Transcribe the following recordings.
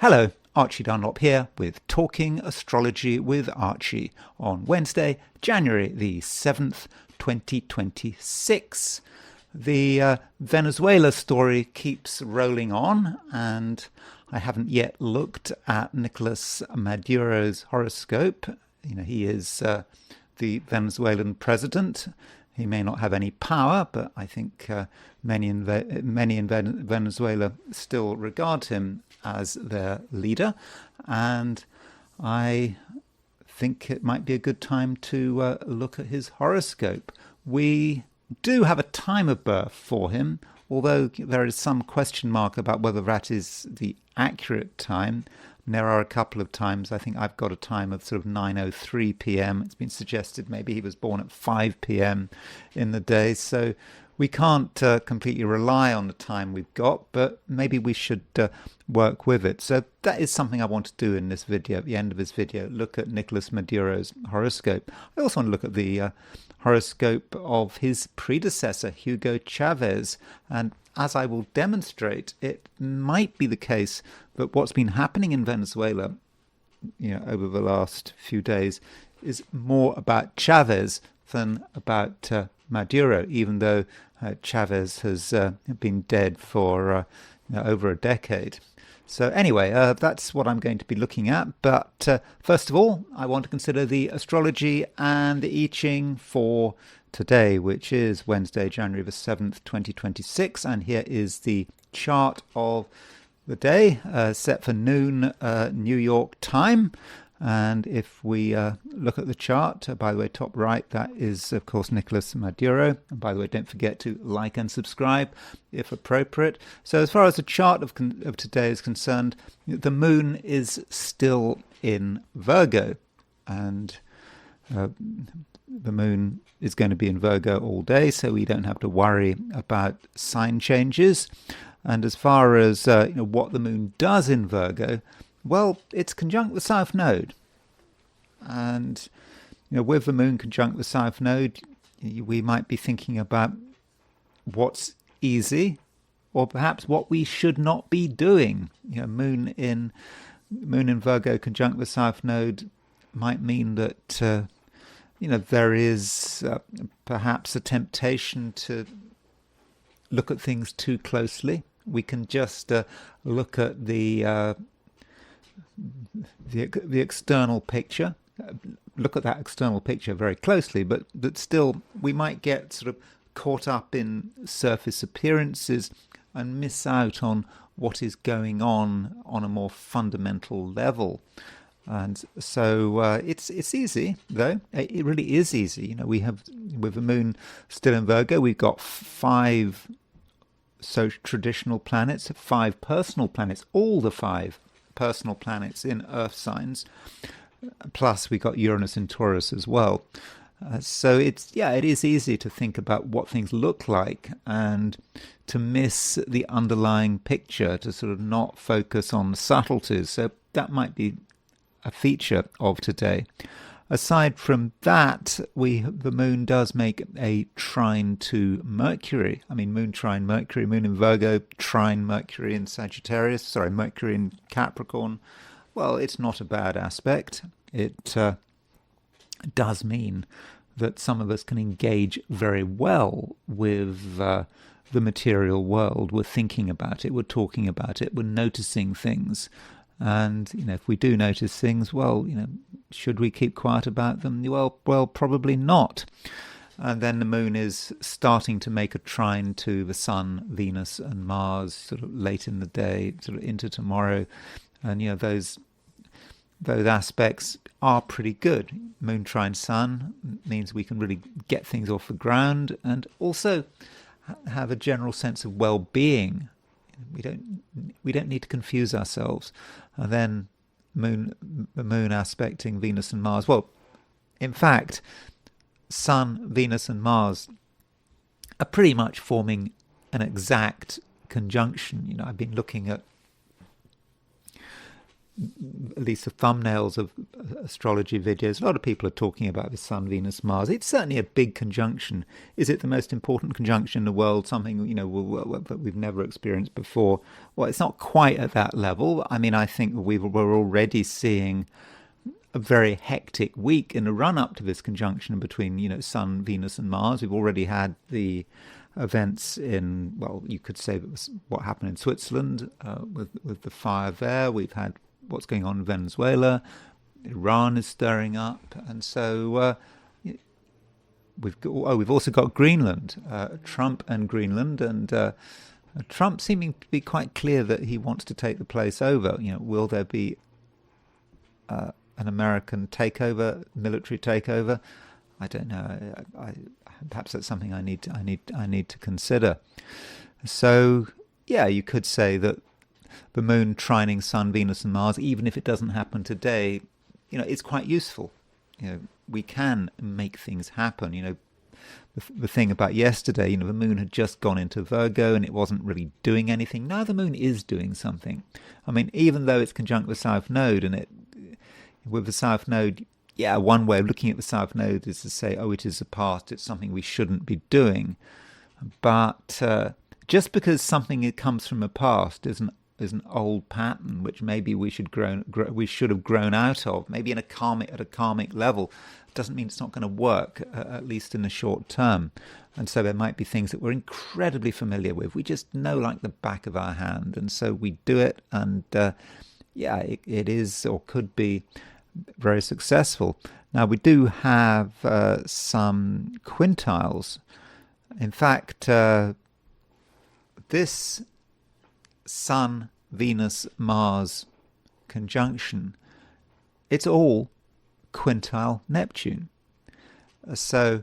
Hello, Archie Dunlop here with Talking Astrology with Archie on Wednesday, January the 7th, 2026. The Venezuela story keeps rolling on, and I haven't yet looked at Nicolas Maduro's horoscope. He is the Venezuelan president. He may not have any power, but I think many in Venezuela still regard him as their leader, and I think it might be a good time to look at his horoscope. We do have a time of birth for him, although there is some question mark about whether that is the accurate time. There are a couple of times. I think I've got a time of sort of 9:03 p.m. It's been suggested maybe he was born at 5 p.m. in the day. So we can't completely rely on the time we've got, but maybe we should work with it. So that is something I want to do in this video, at the end of this video, look at Nicolas Maduro's horoscope. I also want to look at the horoscope of his predecessor, Hugo Chavez. And as I will demonstrate, it might be the case that what's been happening in Venezuela, over the last few days, is more about Chavez than about Maduro, even though Chavez has been dead for over a decade. So anyway, that's what I'm going to be looking at. But first of all, I want to consider the astrology and the I Ching for today, which is Wednesday, January the 7th, 2026. And here is the chart of the day set for noon New York time. And if we look at the chart, by the way, top right, that is, of course, Nicolas Maduro. And by the way, don't forget to like and subscribe if appropriate. So as far as the chart of today is concerned, the moon is still in Virgo. And the moon is going to be in Virgo all day, so we don't have to worry about sign changes. And as far as what the moon does in Virgo, well, it's conjunct the South Node. And with the moon conjunct the South Node, we might be thinking about what's easy, or perhaps what we should not be doing. Moon in Virgo conjunct the South Node might mean that there is perhaps a temptation to look at things too closely. We can just look at the external picture, look at that external picture very closely, but still we might get sort of caught up in surface appearances and miss out on what is going on a more fundamental level. And so it's easy, though. It really is easy. We have, with the moon still in Virgo, we've got 5 traditional planets, 5 personal planets, all the 5 personal planets in Earth signs, plus we got Uranus in Taurus as well. So it is easy to think about what things look like and to miss the underlying picture, to sort of not focus on the subtleties. So that might be a feature of today. Aside from that, the moon does make a trine to Mercury. I mean, moon trine Mercury, moon in Virgo, trine Mercury in Sagittarius, Mercury in Capricorn. Well, it's not a bad aspect. It does mean that some of us can engage very well with the material world. We're thinking about it, we're talking about it, we're noticing things. And if we do notice things, well, should we keep quiet about them? Well, probably not. And then the moon is starting to make a trine to the Sun, Venus, and Mars, sort of late in the day, sort of into tomorrow. And those aspects are pretty good. Moon trine Sun means we can really get things off the ground and also have a general sense of well-being. We don't need to confuse ourselves. And then the moon aspecting Venus and Mars. Well, in fact, Sun, Venus, and Mars are pretty much forming an exact conjunction. I've been looking at at least the thumbnails of astrology videos, a lot of people are talking about the Sun, Venus, Mars. It's certainly a big conjunction. Is it the most important conjunction in the world? Something that we've never experienced before? Well, it's not quite at that level. I mean, I think we're already seeing a very hectic week in the run-up to this conjunction between Sun, Venus, and Mars. We've already had the events in, well, you could say that was what happened in Switzerland with the fire there. We've had what's going on in Venezuela. Iran is stirring up, and so we've also got Greenland, Trump and Greenland, and Trump seeming to be quite clear that he wants to take the place over. Will there be an American takeover, military takeover? I don't know. Perhaps that's something I need to consider. So, yeah, you could say that the Moon trining Sun, Venus, and Mars, even if it doesn't happen today, it's quite useful. We can make things happen. The thing about yesterday, the Moon had just gone into Virgo and it wasn't really doing anything. Now the Moon is doing something. I mean, even though it's conjunct with South Node, and with the South Node. Yeah, one way of looking at the South Node is to say, oh, it is the past, it's something we shouldn't be doing. But just because something comes from the past is an old pattern which maybe we should have grown out of, maybe at a karmic level, doesn't mean it's not going to work, at least in the short term. And so there might be things that we're incredibly familiar with. We just know like the back of our hand, and so we do it, and it is or could be very successful. Now, we do have some quintiles. In fact, this Sun, Venus, Mars conjunction, it's all quintile Neptune. So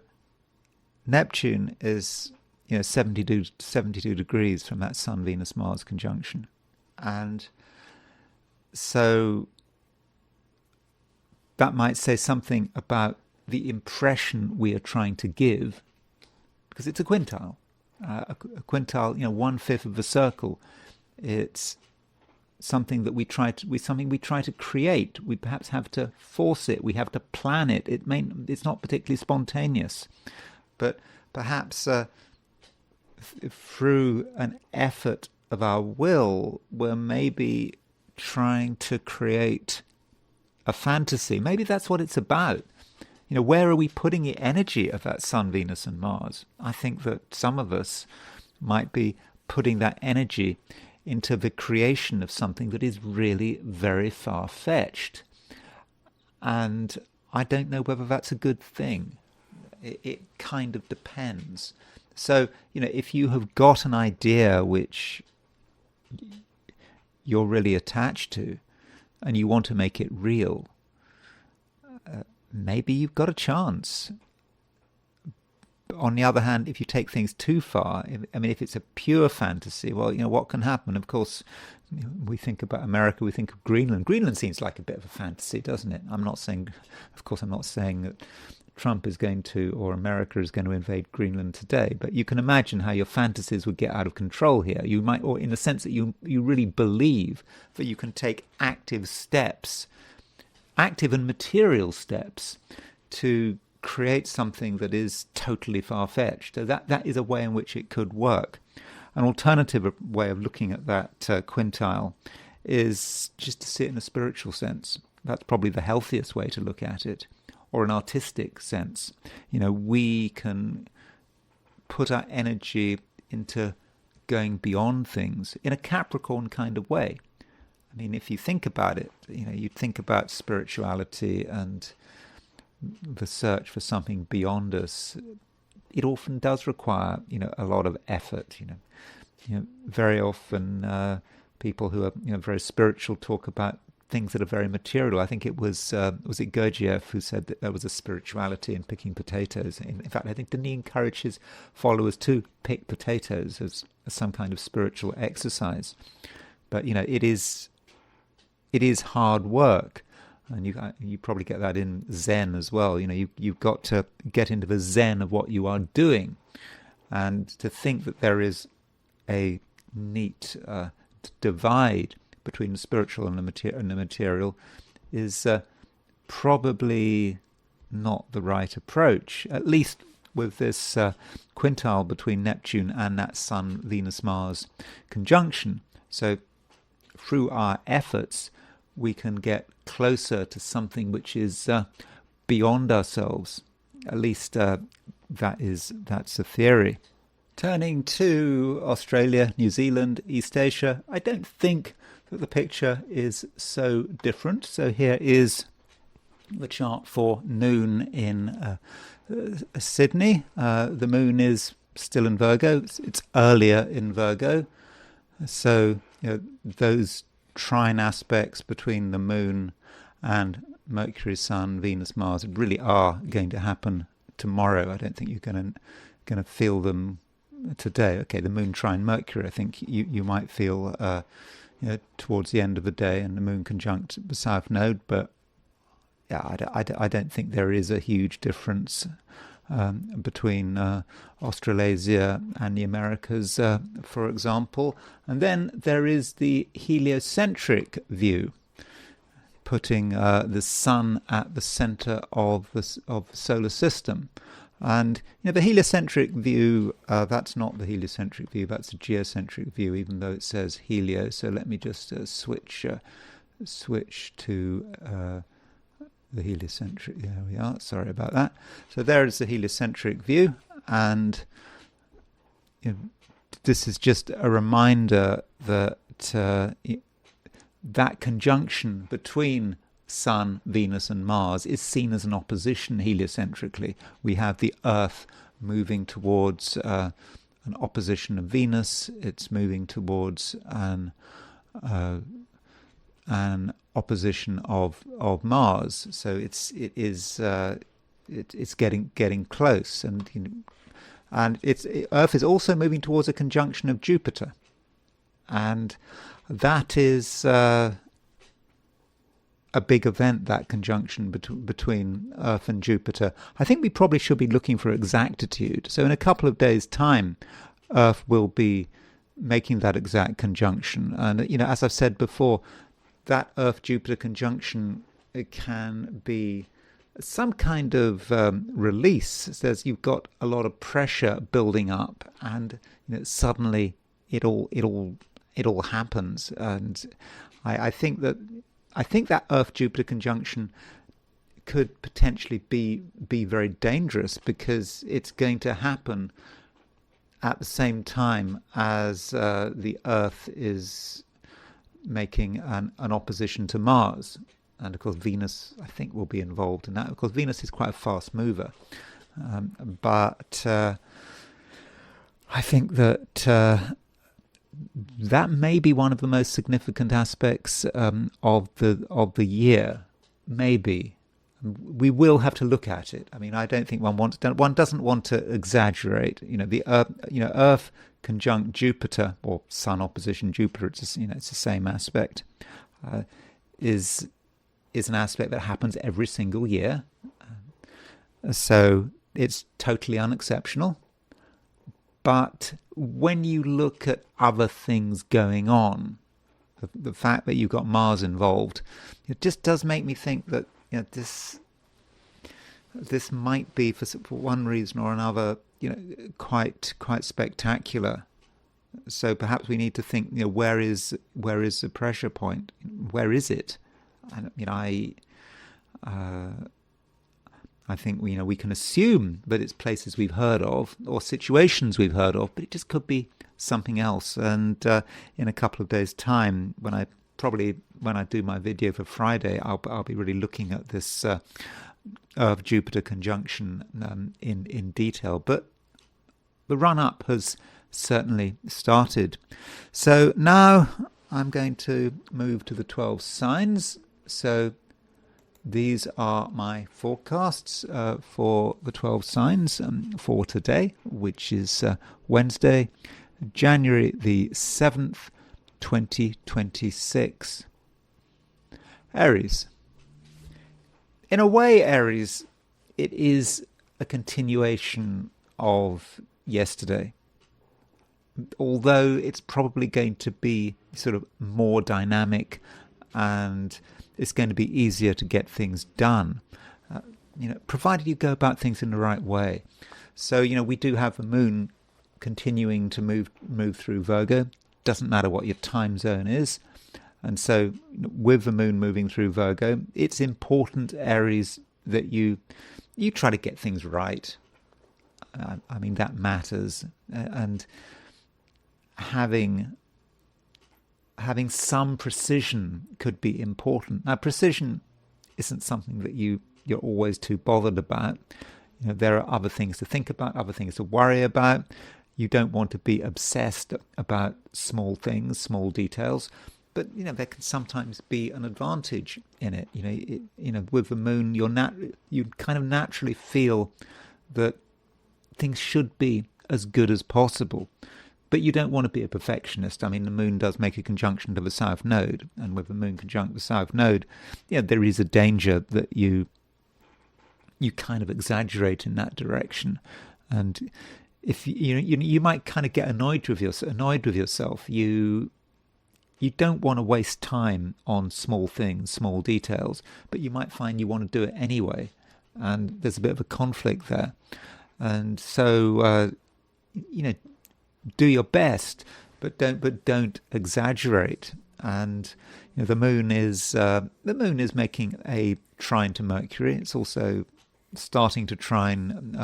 Neptune is 72 degrees from that Sun, Venus, Mars conjunction. And so that might say something about the impression we are trying to give, because it's a quintile. A quintile, 1/5 of a circle. It's something that we try to create. We perhaps have to force it. We have to plan it. It's not particularly spontaneous, but perhaps through an effort of our will, we're maybe trying to create a fantasy. Maybe that's what it's about. Where are we putting the energy of that Sun, Venus, and Mars? I think that some of us might be putting that energy into the creation of something that is really very far-fetched. And I don't know whether that's a good thing. It kind of depends. So, if you have got an idea which you're really attached to, and you want to make it real, maybe you've got a chance. On the other hand, if you take things too far, if it's a pure fantasy, well, what can happen? Of course, we think about America, we think of Greenland. Greenland seems like a bit of a fantasy, doesn't it? I'm not saying that Trump is going to, or America is going to invade Greenland today, but you can imagine how your fantasies would get out of control here. You might, or in the sense that you really believe that you can take active and material steps to create something that is totally far-fetched. So that is a way in which it could work. An alternative way of looking at that quintile is just to see it in a spiritual sense. That's probably the healthiest way to look at it. Or an artistic sense. We can put our energy into going beyond things in a Capricorn kind of way. If you think about it, you think about spirituality and the search for something beyond us. It often does require, a lot of effort. Very often people who are, very spiritual talk about things that are very material. I think it was it Gurdjieff who said that there was a spirituality in picking potatoes. In fact, I think didn't he encourage his followers to pick potatoes as some kind of spiritual exercise? But it is hard work, and you probably get that in Zen as well. You've got to get into the Zen of what you are doing, and to think that there is a neat divide between the spiritual and the material is probably not the right approach, at least with this quintile between Neptune and that Sun, Venus, Mars conjunction. So through our efforts, we can get closer to something which is beyond ourselves. At least that's a theory. Turning to Australia, New Zealand, East Asia, I don't think that the picture is so different. So here is the chart for noon in Sydney. The moon is still in Virgo. It's earlier in Virgo. So those trine aspects between the moon and Mercury, Sun, Venus, Mars really are going to happen tomorrow. I don't think you're going to feel them today. Okay, the moon trine Mercury, I think you might feel towards the end of the day, and the moon conjunct the south node, but yeah, I don't think there is a huge difference between Australasia and the Americas, for example. And then there is the heliocentric view, putting the sun at the center of the solar system. And the heliocentric view, that's not the heliocentric view, that's a geocentric view, even though it says helio. So let me just switch to the heliocentric. There we are. Sorry about that. So there is the heliocentric view, and this is just a reminder that that conjunction between Sun, Venus and Mars is seen as an opposition heliocentrically. We have the Earth moving towards an opposition of Venus. It's moving towards an opposition of Mars. So it's getting close, and Earth is also moving towards a conjunction of Jupiter, and that is a big event, that conjunction between Earth and Jupiter. I think we probably should be looking for exactitude. So in a couple of days' time, Earth will be making that exact conjunction. And, as I've said before, that Earth-Jupiter conjunction, it can be some kind of release. It says you've got a lot of pressure building up, and suddenly it all happens. And I think that Earth-Jupiter conjunction could potentially be very dangerous, because it's going to happen at the same time as the Earth is making an opposition to Mars. And of course Venus, I think, will be involved in that. Of course Venus is quite a fast mover. But I think that that may be one of the most significant aspects of the year. Maybe we will have to look at it. I mean, I don't think one doesn't want to exaggerate. The Earth conjunct Jupiter, or Sun opposition Jupiter. It's the same aspect. Is an aspect that happens every single year. So it's totally unexceptional. But when you look at other things going on, the fact that you've got Mars involved, it just does make me think that this might be, for one reason or another, quite spectacular. So perhaps we need to think, where is the pressure point? Where is it? I think we can assume that it's places we've heard of or situations we've heard of, but it just could be something else. And in a couple of days' time, when I do my video for Friday, I'll be really looking at this Earth-Jupiter conjunction in detail. But the run-up has certainly started. So now I'm going to move to the 12 signs. So these are my forecasts for the 12 signs for today, which is Wednesday, January the 7th, 2026. Aries. In a way, Aries, it is a continuation of yesterday. although it's probably going to be sort of more dynamic, and it's going to be easier to get things done, provided you go about things in the right way. So, we do have the moon continuing to move through Virgo. Doesn't matter what your time zone is. And so with the moon moving through Virgo, it's important, Aries, that you try to get things right. I mean, that matters. And having some precision could be important. Now, precision isn't something that you're always too bothered about. There are other things to think about, other things to worry about. You don't want to be obsessed about small things, small details. But there can sometimes be an advantage in it. With the moon, you kind of naturally feel that things should be as good as possible. But you don't want to be a perfectionist. I mean, the moon does make a conjunction to the south node, and with the moon conjunct the south node, there is a danger that you kind of exaggerate in that direction, and if you might kind of get annoyed with yourself. You don't want to waste time on small things, small details, but you might find you want to do it anyway, and there's a bit of a conflict there. And so, do your best, but don't exaggerate. And the moon is making a trine to Mercury. It's also starting to trine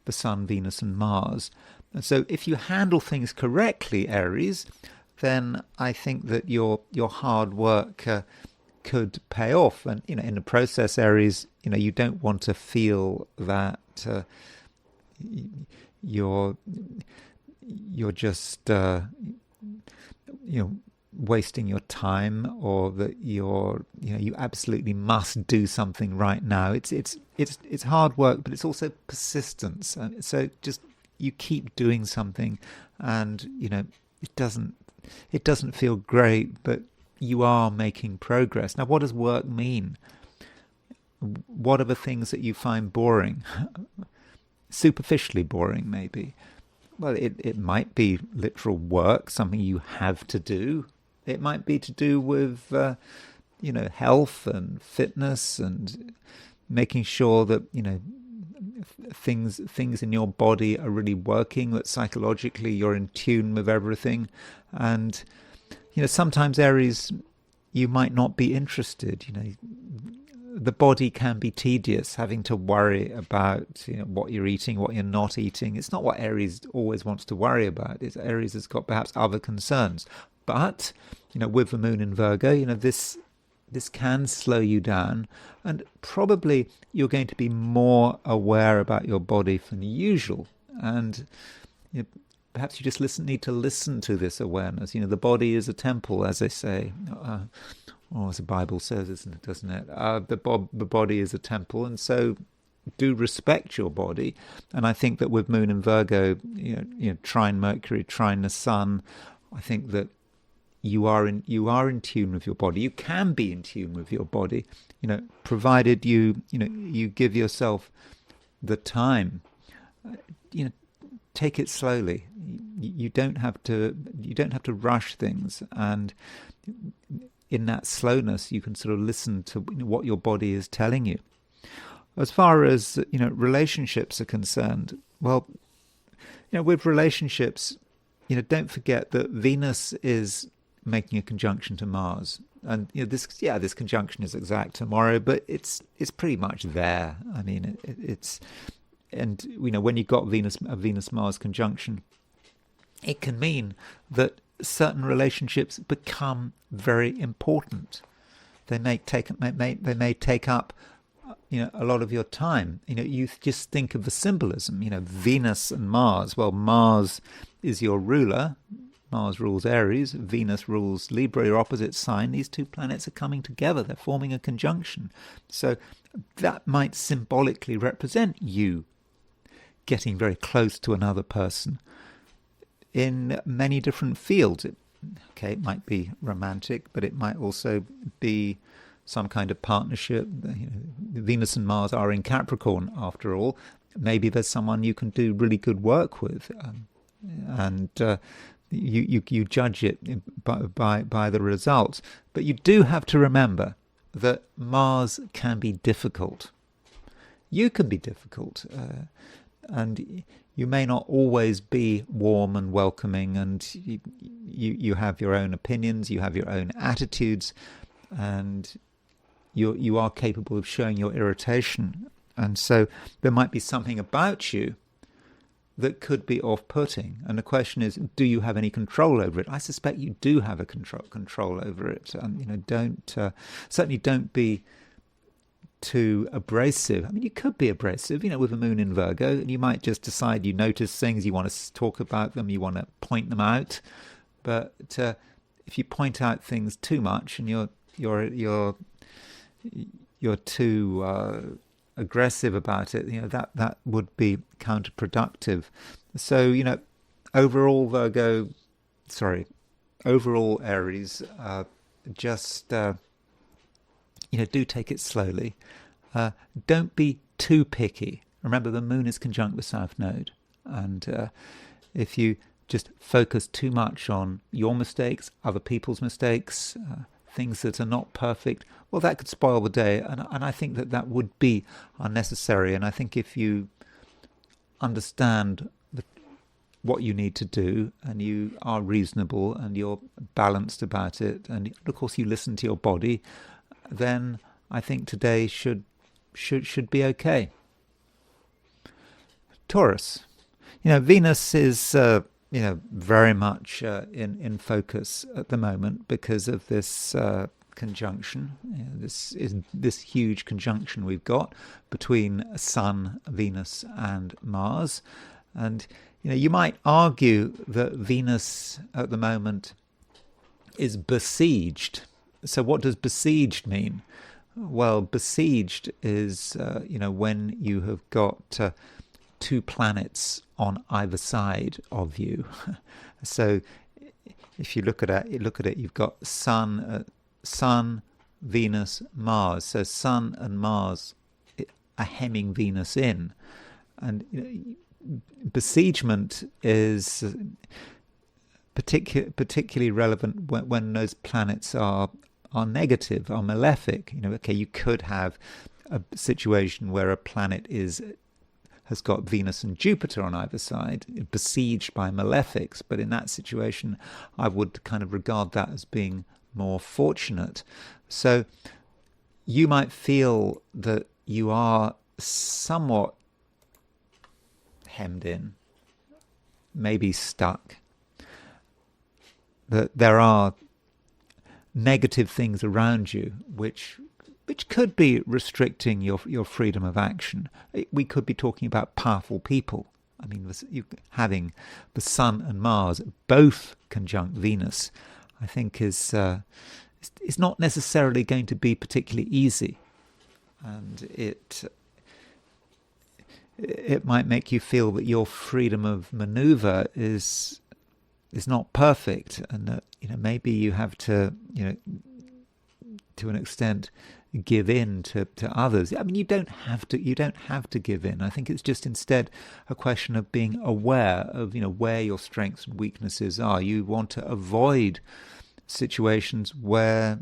the Sun, Venus, and Mars. And so, if you handle things correctly, Aries, then I think that your hard work could pay off. And in the process, Aries, you don't want to feel that you're just wasting your time, or that you absolutely must do something right now. It's hard work, but it's also persistence. So just you keep doing something, and it doesn't feel great, but you are making progress. Now, what does work mean? What are the things that you find boring? Superficially boring, maybe. Well, it might be literal work, something you have to do. It might be to do with, health and fitness, and making sure that, things in your body are really working, that psychologically you're in tune with everything. And sometimes, Aries, you might not be interested. The body can be tedious, having to worry about what you're eating, what you're not eating. It's not what Aries always wants to worry about. Aries has got perhaps other concerns. But with the moon in Virgo, this can slow you down, and probably you're going to be more aware about your body than usual. And perhaps you just need to listen to this awareness. The body is a temple, as they say, or as the Bible says, doesn't it? The body is a temple, and so do respect your body. And I think that with moon in Virgo, trine Mercury, trine the Sun, I think that you are in tune with your body. You can be in tune with your body, provided you give yourself the time. Take it slowly. You don't have to rush things, and in that slowness, you can sort of listen to what your body is telling you. As far as relationships are concerned, well, with relationships, don't forget that Venus is making a conjunction to Mars, and this conjunction is exact tomorrow, but it's pretty much there. I mean, and when you've got a Venus-Mars conjunction, it can mean that certain relationships become very important. They may take up a lot of your time. You just think of the symbolism. Venus and Mars. Well, Mars is your ruler. Mars rules Aries, Venus rules Libra, your opposite sign. These two planets are coming together. They're forming a conjunction. So that might symbolically represent you getting very close to another person in many different fields. It might be romantic, but it might also be some kind of partnership. Venus and Mars are in Capricorn, after all. Maybe there's someone you can do really good work with. And you judge it by the results. But you do have to remember that Mars can be difficult. You can be difficult, and you may not always be warm and welcoming, and you have your own opinions, you have your own attitudes, and you are capable of showing your irritation. And so there might be something about you that could be off-putting. And the question is, do you have any control over it? I suspect you do have a control over it. And certainly don't be too abrasive. I mean, you could be abrasive, with a moon in Virgo, and you might just decide you notice things, you want to talk about them, you want to point them out. But if you point out things too much and you're too aggressive about it, that would be counterproductive. So, overall Aries, just do take it slowly. Don't be too picky. Remember, the moon is conjunct with South Node, and if you just focus too much on your mistakes, other people's mistakes, things that are not perfect, well, that could spoil the day, and I think that would be unnecessary. And I think if you understand what you need to do, and you are reasonable, and you're balanced about it, and of course you listen to your body, then I think today should be okay. Taurus, Venus is very much in focus at the moment because of this conjunction. This huge conjunction we've got between Sun, Venus, and Mars. And you might argue that Venus at the moment is besieged. So what does besieged mean? Well, besieged is when you have got two planets on either side of you. So if you look at it, you've got Sun, Venus, Mars. So Sun and Mars are hemming Venus in, and besiegement is particularly relevant when those planets are negative, are malefic. You could have a situation where a planet has got Venus and Jupiter on either side, besieged by malefics. But in that situation, I would kind of regard that as being more fortunate. So you might feel that you are somewhat hemmed in, maybe stuck, that there are negative things around you which could be restricting your freedom of action. We could be talking about powerful people. I mean, having the Sun and Mars both conjunct Venus, I think is not necessarily going to be particularly easy, and it might make you feel that your freedom of maneuver is not perfect, and that maybe you have to to an extent give in to others. I mean, you don't have to give in. I think it's just instead a question of being aware of where your strengths and weaknesses are. You want to avoid situations where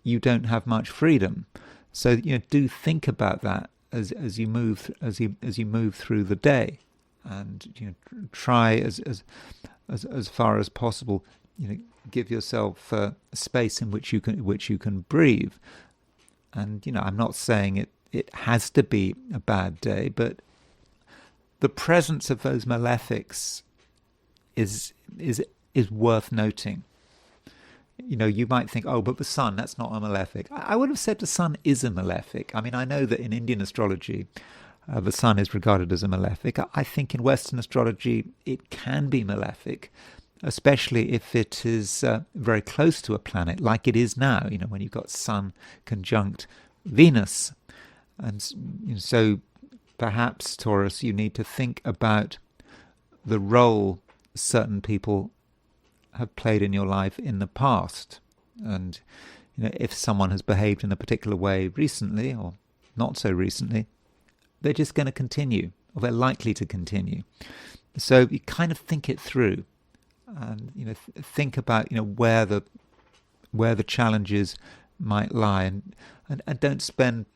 you don't have much freedom. So do think about that as you move through the day, and try as far as possible give yourself a space in which you can breathe. And I'm not saying it has to be a bad day, but the presence of those malefics is worth noting. You might think, oh, but the Sun, that's not a malefic. I would have said the Sun is a malefic. I mean, I know that in Indian astrology, the Sun is regarded as a malefic. I think in Western astrology, it can be malefic, especially if it is very close to a planet, like it is now, when you've got Sun conjunct Venus. And so perhaps, Taurus, you need to think about the role certain people have played in your life in the past. And if someone has behaved in a particular way recently or not so recently, they're just going to continue, or they're likely to continue. So you kind of think it through. and think about where the challenges might lie, and don't spend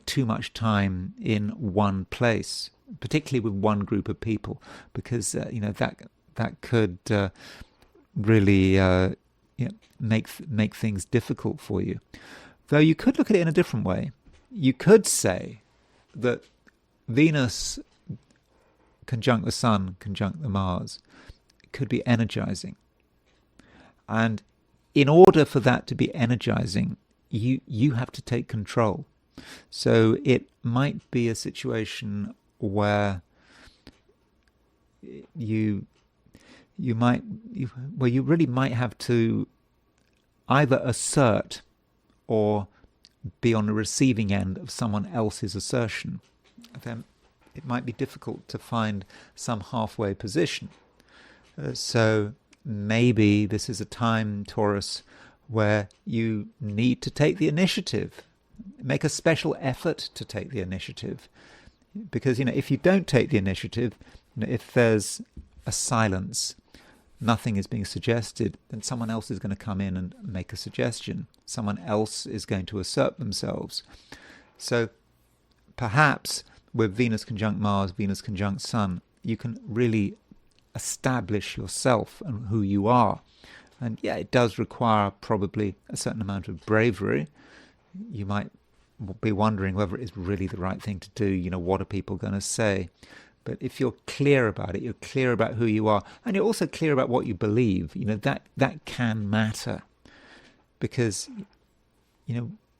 too much time in one place, particularly with one group of people, because that could really make things difficult for you. Though you could look at it in a different way. You could say that Venus conjunct the Sun, conjunct the Mars, could be energizing. And in order for that to be energizing, you have to take control. So it might be a situation where you really might have to either assert or be on the receiving end of someone else's assertion. Then it might be difficult to find some halfway position. So maybe this is a time, Taurus, where you need to take the initiative. Make a special effort to take the initiative. Because, if you don't take the initiative, if there's a silence, nothing is being suggested, then someone else is going to come in and make a suggestion. Someone else is going to assert themselves. So perhaps with Venus conjunct Mars, Venus conjunct Sun, you can really establish yourself and who you are. And yeah, it does require probably a certain amount of bravery. You might be wondering whether it is really the right thing to do. What are people going to say? But if you're clear about it, you're clear about who you are, and you're also clear about what you believe, that can matter. Because,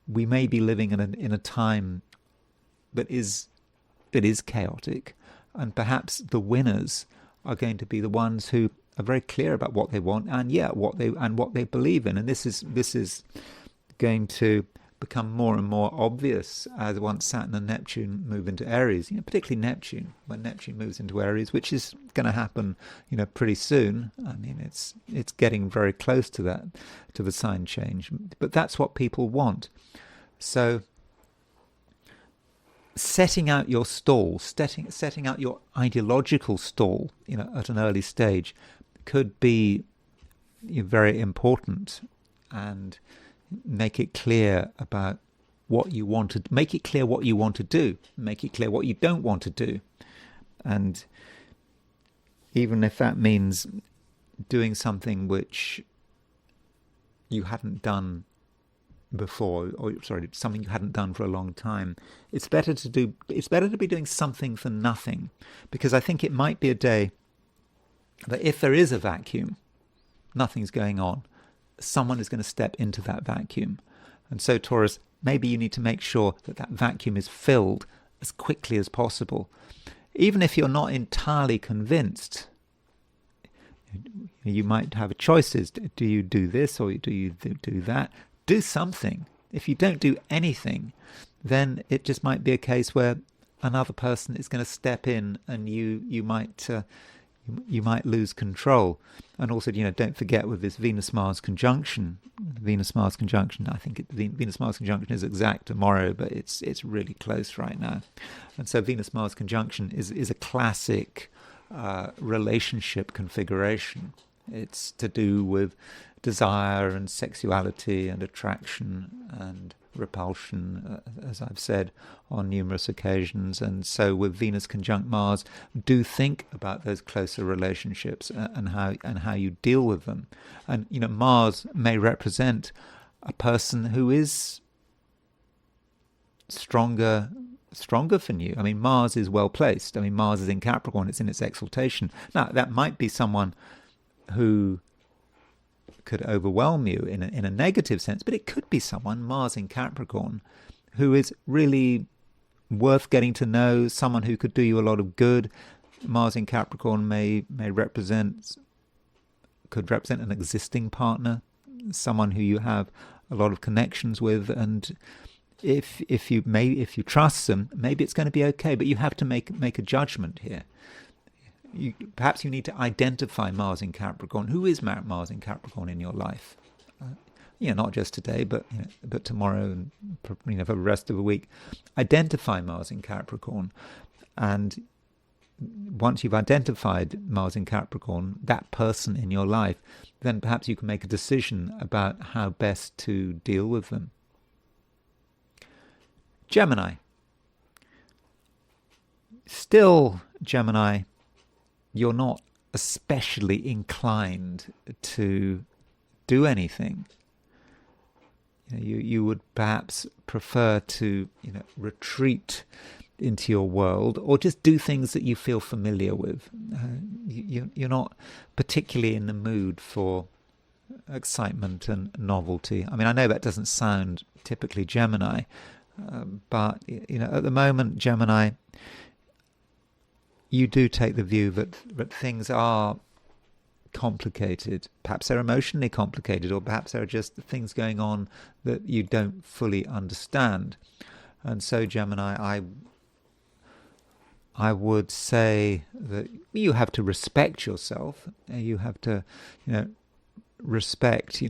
we may be living in a time that is chaotic, and perhaps the winners are going to be the ones who are very clear about what they want and what they believe in. And this is going to become more and more obvious as once Saturn and Neptune move into Aries, particularly Neptune, when Neptune moves into Aries, which is going to happen, pretty soon. I mean, it's getting very close to that, to the sign change. But that's what people want. So setting out your stall, setting out your ideological stall, at an early stage could be very important, and make it clear about what you want to, make it clear what you want to do, make it clear what you don't want to do. And even if that means doing something which you hadn't done before, something you hadn't done for a long time, it's better to be doing something for nothing. Because I think it might be a day that if there is a vacuum, nothing's going on, someone is going to step into that vacuum. And so, Taurus, maybe you need to make sure that vacuum is filled as quickly as possible. Even if you're not entirely convinced, you might have choices. Do you do this or do you do that? Do something. If you don't do anything, then it just might be a case where another person is going to step in, and you might lose control. And also, don't forget, with this Venus-Mars conjunction, I think Venus-Mars conjunction is exact tomorrow, but it's really close right now. And so Venus-Mars conjunction is a classic relationship configuration. It's to do with desire and sexuality and attraction and repulsion, as I've said on numerous occasions. And so with Venus conjunct Mars, do think about those closer relationships and how you deal with them. And Mars may represent a person who is stronger for you. I mean, Mars is well placed. I mean, Mars is in Capricorn, it's in its exaltation. Now, that might be someone who could overwhelm you in a negative sense, but it could be someone, Mars in Capricorn, who is really worth getting to know, someone who could do you a lot of good. Mars in Capricorn could represent an existing partner, someone who you have a lot of connections with, and if you trust them, maybe it's going to be okay. But you have to make a judgment here. Perhaps you need to identify Mars in Capricorn. Who is Mars in Capricorn in your life? Not just today, but tomorrow and for the rest of the week. Identify Mars in Capricorn, and once you've identified Mars in Capricorn, that person in your life, then perhaps you can make a decision about how best to deal with them. Gemini. Still, Gemini, you're not especially inclined to do anything. You would perhaps prefer to retreat into your world, or just do things that you feel familiar with. You're not particularly in the mood for excitement and novelty. I mean, I know that doesn't sound typically Gemini, but at the moment, Gemini, you do take the view that things are complicated. Perhaps they're emotionally complicated, or perhaps there are just things going on that you don't fully understand. And so, Gemini, I would say that you have to respect yourself. You have to, respect,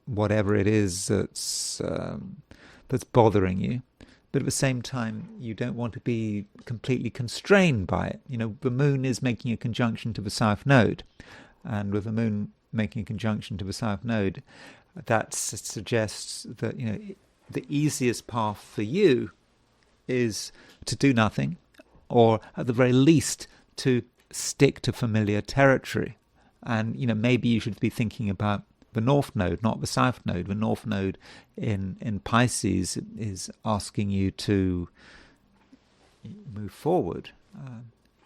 whatever it is that's bothering you. But at the same time, you don't want to be completely constrained by it. The moon is making a conjunction to the south node. And with the moon making a conjunction to the south node, that suggests that, the easiest path for you is to do nothing, or at the very least to stick to familiar territory. And, maybe you should be thinking about the north node, not the south node. The north node in Pisces is asking you to move forward,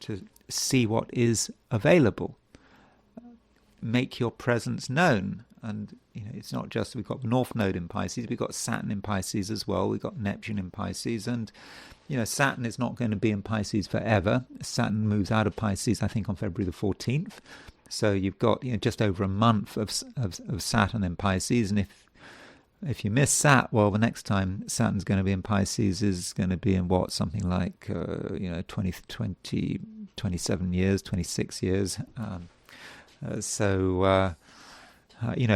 to see what is available. Make your presence known. And it's not just we've got the north node in Pisces, we've got Saturn in Pisces as well, we've got Neptune in Pisces, and Saturn is not going to be in Pisces forever. Saturn moves out of Pisces, I think, on February the 14th. So you've got just over a month of Saturn in Pisces, and if you miss Sat, well, the next time Saturn's going to be in Pisces is going to be in something like 27 years, 26 years.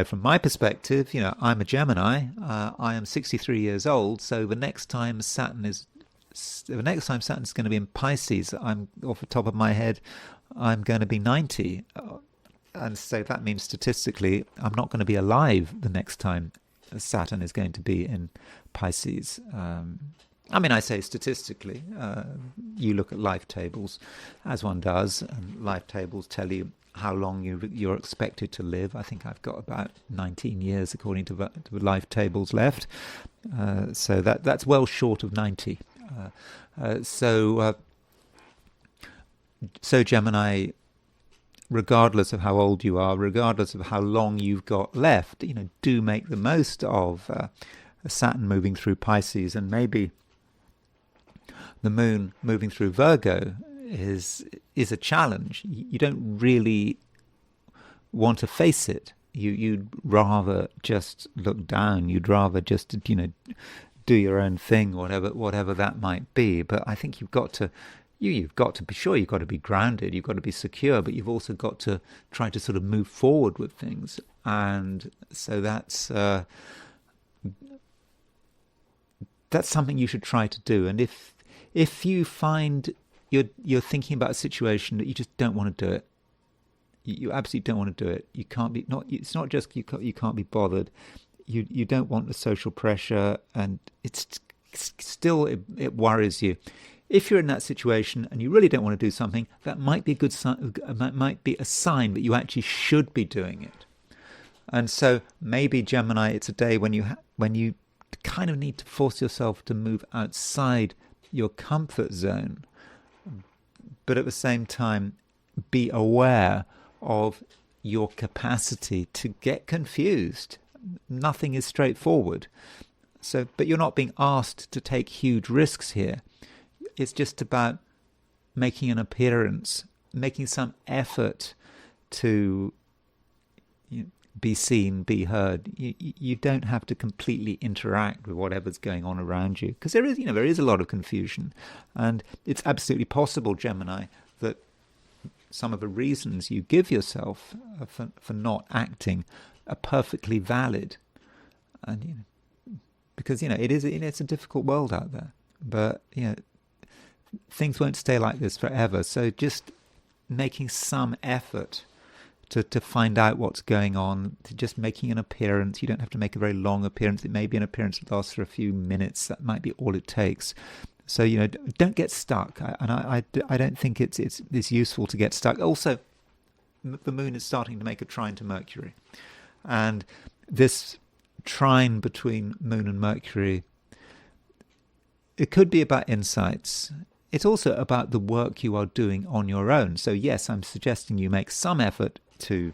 From my perspective, I'm a Gemini. I am 63 years old. So the next time Saturn's going to be in Pisces, I'm off the top of my head, I'm going to be 90. And so that means statistically, I'm not going to be alive the next time Saturn is going to be in Pisces. I say statistically. You look at life tables, as one does, and life tables tell you how long you're expected to live. I think I've got about 19 years according to the life tables left. So that's well short of 90. So Gemini, regardless of how old you are, regardless of how long you've got left, do make the most of Saturn moving through Pisces, and maybe the moon moving through Virgo is a challenge. You don't really want to face it. You'd rather just look down. You'd rather just do your own thing, whatever that might be. But I think you've got to be sure. You've got to be grounded. You've got to be secure. But you've also got to try to sort of move forward with things. And so that's something you should try to do. And if you find you're thinking about a situation that you just don't want to do it, you absolutely don't want to do it. You can't be It's not just you can't be bothered. You don't want the social pressure, and it's still it worries you. If you're in that situation and you really don't want to do something, that might be a good sign. Might be a sign that you actually should be doing it. And so maybe, Gemini, it's a day when you kind of need to force yourself to move outside your comfort zone. But at the same time, be aware of your capacity to get confused. Nothing is straightforward. But you're not being asked to take huge risks here. It's just about making an appearance, making some effort to be seen, be heard. You don't have to completely interact with whatever's going on around you, because there is a lot of confusion, and it's absolutely possible, Gemini, that some of the reasons you give yourself for not acting are perfectly valid, and because it's a difficult world out there. But things won't stay like this forever. So just making some effort to find out what's going on, to just making an appearance. You don't have to make a very long appearance. It may be an appearance that lasts for a few minutes. That might be all it takes. So, don't get stuck. I don't think it's useful to get stuck. Also, the moon is starting to make a trine to Mercury. And this trine between moon and Mercury, it could be about insights. It's also about the work you are doing on your own. So yes, I'm suggesting you make some effort to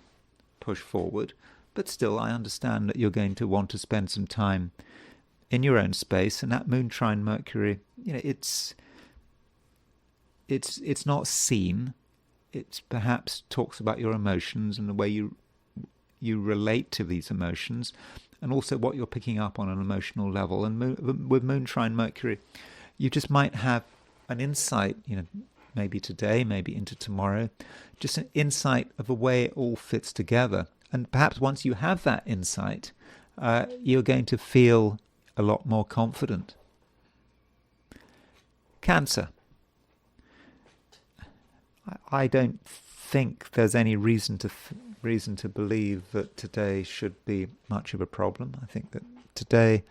push forward, but still I understand that you're going to want to spend some time in your own space. And that moon trine Mercury, it's not seen. It perhaps talks about your emotions and the way you relate to these emotions, and also what you're picking up on an emotional level. And with moon trine Mercury, you just might have an insight, maybe today, maybe into tomorrow, just an insight of the way it all fits together. And perhaps once you have that insight, you're going to feel a lot more confident. Cancer. I don't think there's any reason to believe that today should be much of a problem. I think that today,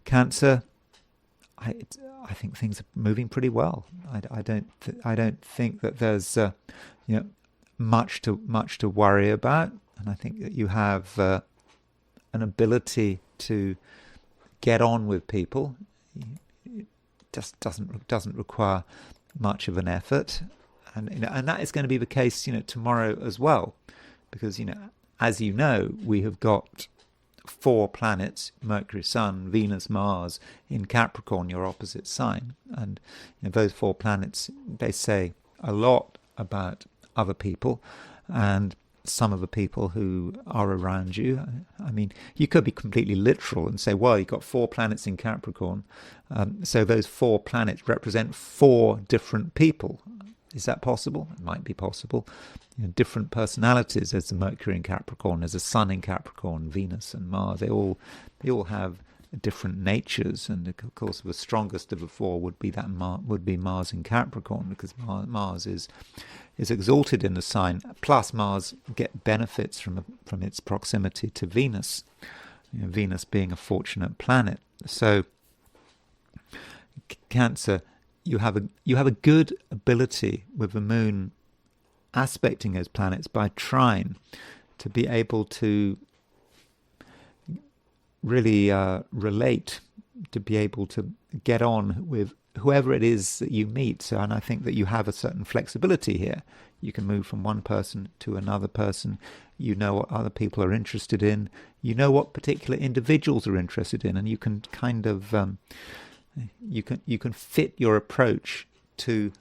Cancer, I think things are moving pretty well. I don't think that there's much to worry about, and I think that you have an ability to get on with people. It just doesn't require much of an effort. And that is going to be the case, tomorrow as well, because as we have got 4 planets: Mercury, Sun, Venus, Mars in Capricorn, your opposite sign, and those 4 planets, they say a lot about other people and some of the people who are around you. I mean, you could be completely literal and say, well, you've got 4 planets in Capricorn, so those 4 planets represent 4 different people. Is that possible? It might be possible. Different personalities. There's the Mercury in Capricorn, there's a Sun in Capricorn, Venus and Mars. They all have different natures, and of course the strongest of the 4 would be Mars in Capricorn, because Mars is exalted in the sign. Plus Mars get benefits from its proximity to Venus. Venus being a fortunate planet. So Cancer, you have a good ability with the moon aspecting those planets by trine to be able to really relate, to be able to get on with whoever it is that you meet. So, and I think that you have a certain flexibility here. You can move from one person to another person. You know what other people are interested in. You know what particular individuals are interested in, and you can kind of you can fit your approach to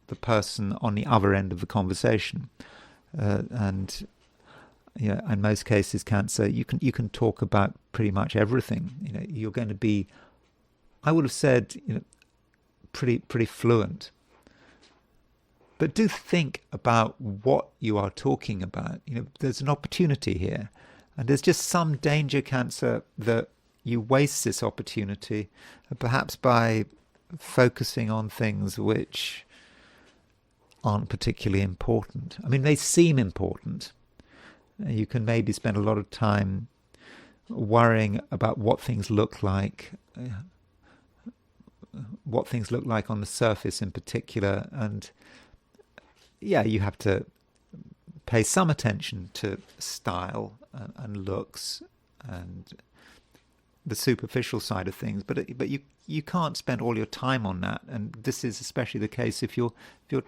the person on the other end of the conversation, and in most cases, Cancer, you can talk about pretty much everything. You're going to be, I would have said, pretty fluent. But do think about what you are talking about. There's an opportunity here, and there's just some danger, Cancer, that you waste this opportunity, perhaps by focusing on things which aren't particularly important. I mean, they seem important. You can maybe spend a lot of time worrying about what things look like on the surface in particular, and you have to pay some attention to style and looks and the superficial side of things, but you can't spend all your time on that. And this is especially the case if you're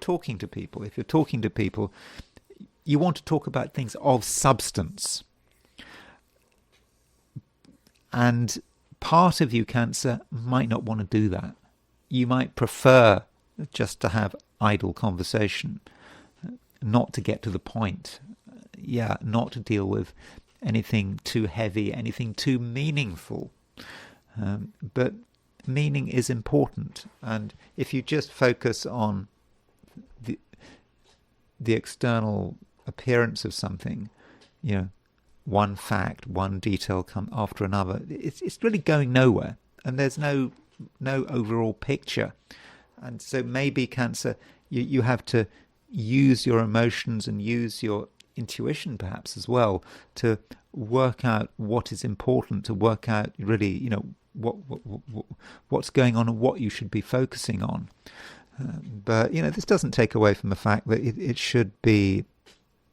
talking to people. If you're talking to people, you want to talk about things of substance. And part of you, Cancer, might not want to do that. You might prefer just to have idle conversation, not to get to the point. Not to deal with anything too heavy, anything too meaningful. But meaning is important. And if you just focus on the external appearance of something, one fact, one detail come after another, it's really going nowhere, and there's no overall picture And so maybe Cancer, you have to use your emotions and use your intuition perhaps as well to work out what is important, to work out really, what's going on and what you should be focusing on. But this doesn't take away from the fact that it should be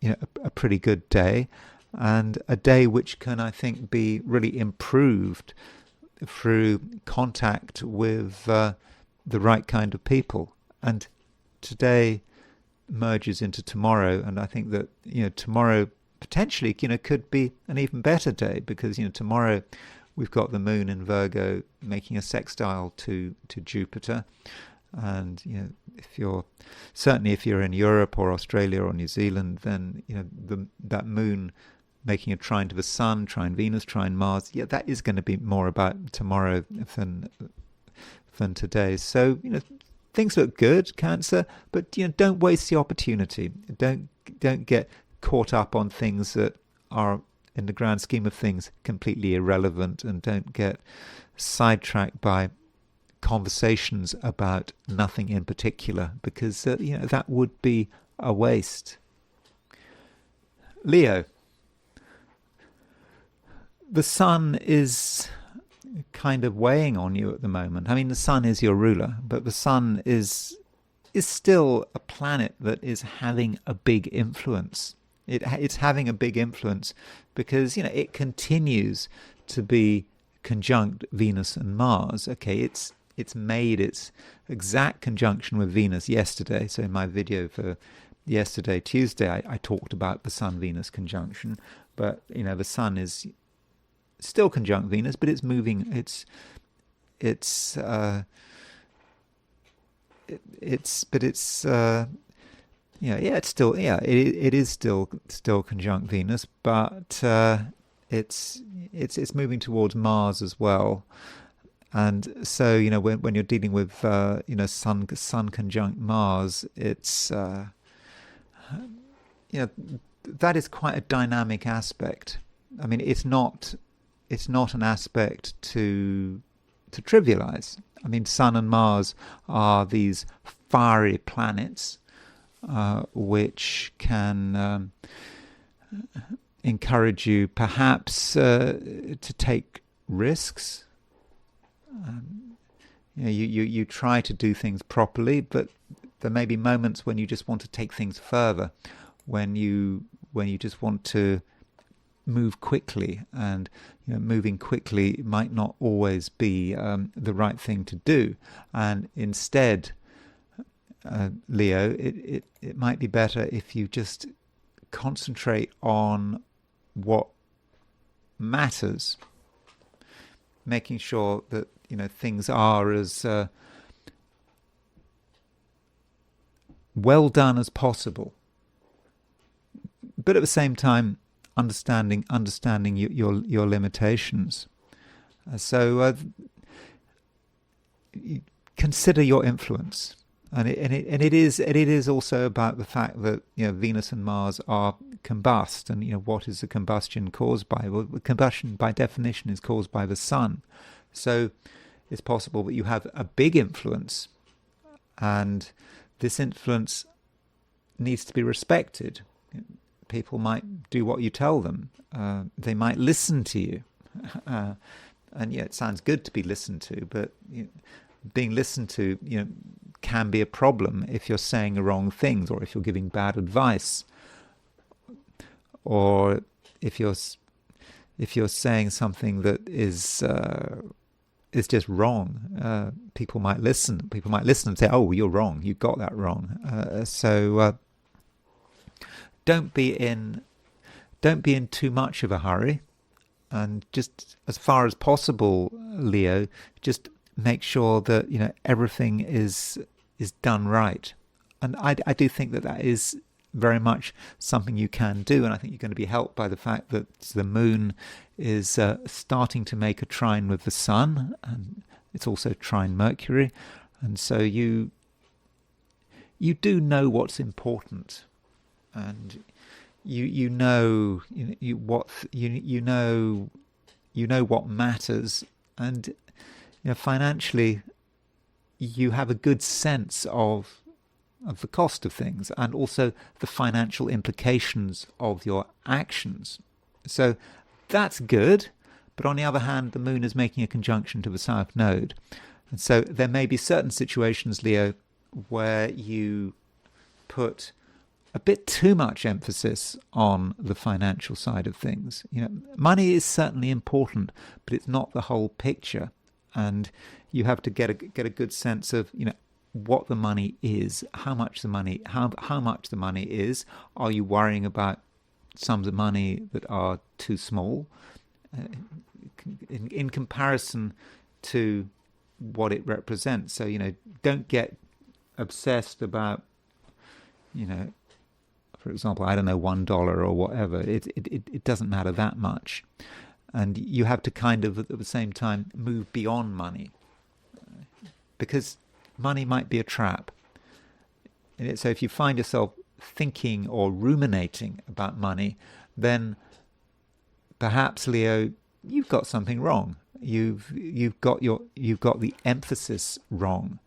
a pretty good day, and a day which can, I think, be really improved through contact with the right kind of people. And today merges into tomorrow, and I think that tomorrow potentially could be an even better day, because tomorrow we've got the moon in Virgo making a sextile to Jupiter. And if you're in Europe or Australia or New Zealand, then that moon making a trine to the sun, trine Venus, trine Mars, that is going to be more about tomorrow than today. So things look good, Cancer, but don't waste the opportunity. Don't get caught up on things that are, in the grand scheme of things, completely irrelevant, and don't get sidetracked by conversations about nothing in particular, because that would be a waste. Leo, the sun is kind of weighing on you at the moment. I mean, the sun is your ruler, but the sun is still a planet that is having a big influence. It's having a big influence because it continues to be conjunct Venus and Mars. Okay, it's made its exact conjunction with Venus yesterday. So in my video for yesterday, Tuesday, I talked about the Sun-Venus conjunction. But the Sun is still conjunct Venus, but it's moving. It's still conjunct Venus, but it's moving towards Mars as well. And so when you're dealing with Sun conjunct Mars, it's that is quite a dynamic aspect. I mean, it's not an aspect to trivialize. I mean, Sun and Mars are these fiery planets which can encourage you perhaps to take risks. You try to do things properly, but there may be moments when you just want to take things further, when you just want to move quickly, and moving quickly might not always be the right thing to do. And instead, Leo, it might be better if you just concentrate on what matters, making sure that things are as well done as possible, but at the same time understanding your limitations. So consider your influence, and it is also about the fact that Venus and Mars are combust, and what is the combustion caused by? Well, the combustion by definition is caused by the sun. So it's possible that you have a big influence, and this influence needs to be respected. People might do what you tell them. They might listen to you. And it sounds good to be listened to, but being listened to, can be a problem if you're saying the wrong things, or if you're giving bad advice, or if you're saying something that is just wrong. People might listen. People might listen and say, "Oh, you're wrong. You got that wrong." So don't be in too much of a hurry, and just as far as possible, Leo, just make sure that everything is done right. And I do think that is very much something you can do, and I think you're going to be helped by the fact that the moon is starting to make a trine with the sun, and it's also trine Mercury, and so you do know what's important, and you know what matters, and financially you have a good sense of the cost of things and also the financial implications of your actions. So that's good. But on the other hand, the moon is making a conjunction to the south node. And so there may be certain situations, Leo, where you put a bit too much emphasis on the financial side of things. Money is certainly important, but it's not the whole picture. And you have to get a good sense of, what the money is, how much the money is. Are you worrying about sums of money that are too small in comparison to what it represents? So, don't get obsessed about, for example, I don't know, $1 or whatever. It doesn't matter that much. And you have to kind of, at the same time, move beyond money. Because money might be a trap. So if you find yourself thinking or ruminating about money, then perhaps, Leo, you've got something wrong. You've got the emphasis wrong.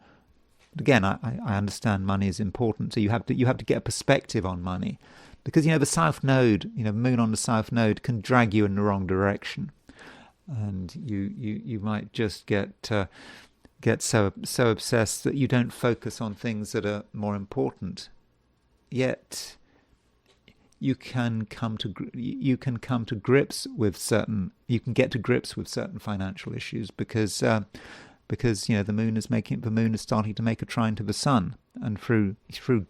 Again, I understand money is important, so you have to get a perspective on money, because the South Node, moon on the South Node can drag you in the wrong direction, and you might just get so obsessed that you don't focus on things that are more important. Yet you can get to grips with certain financial issues because the moon is starting to make a trine to the sun, and through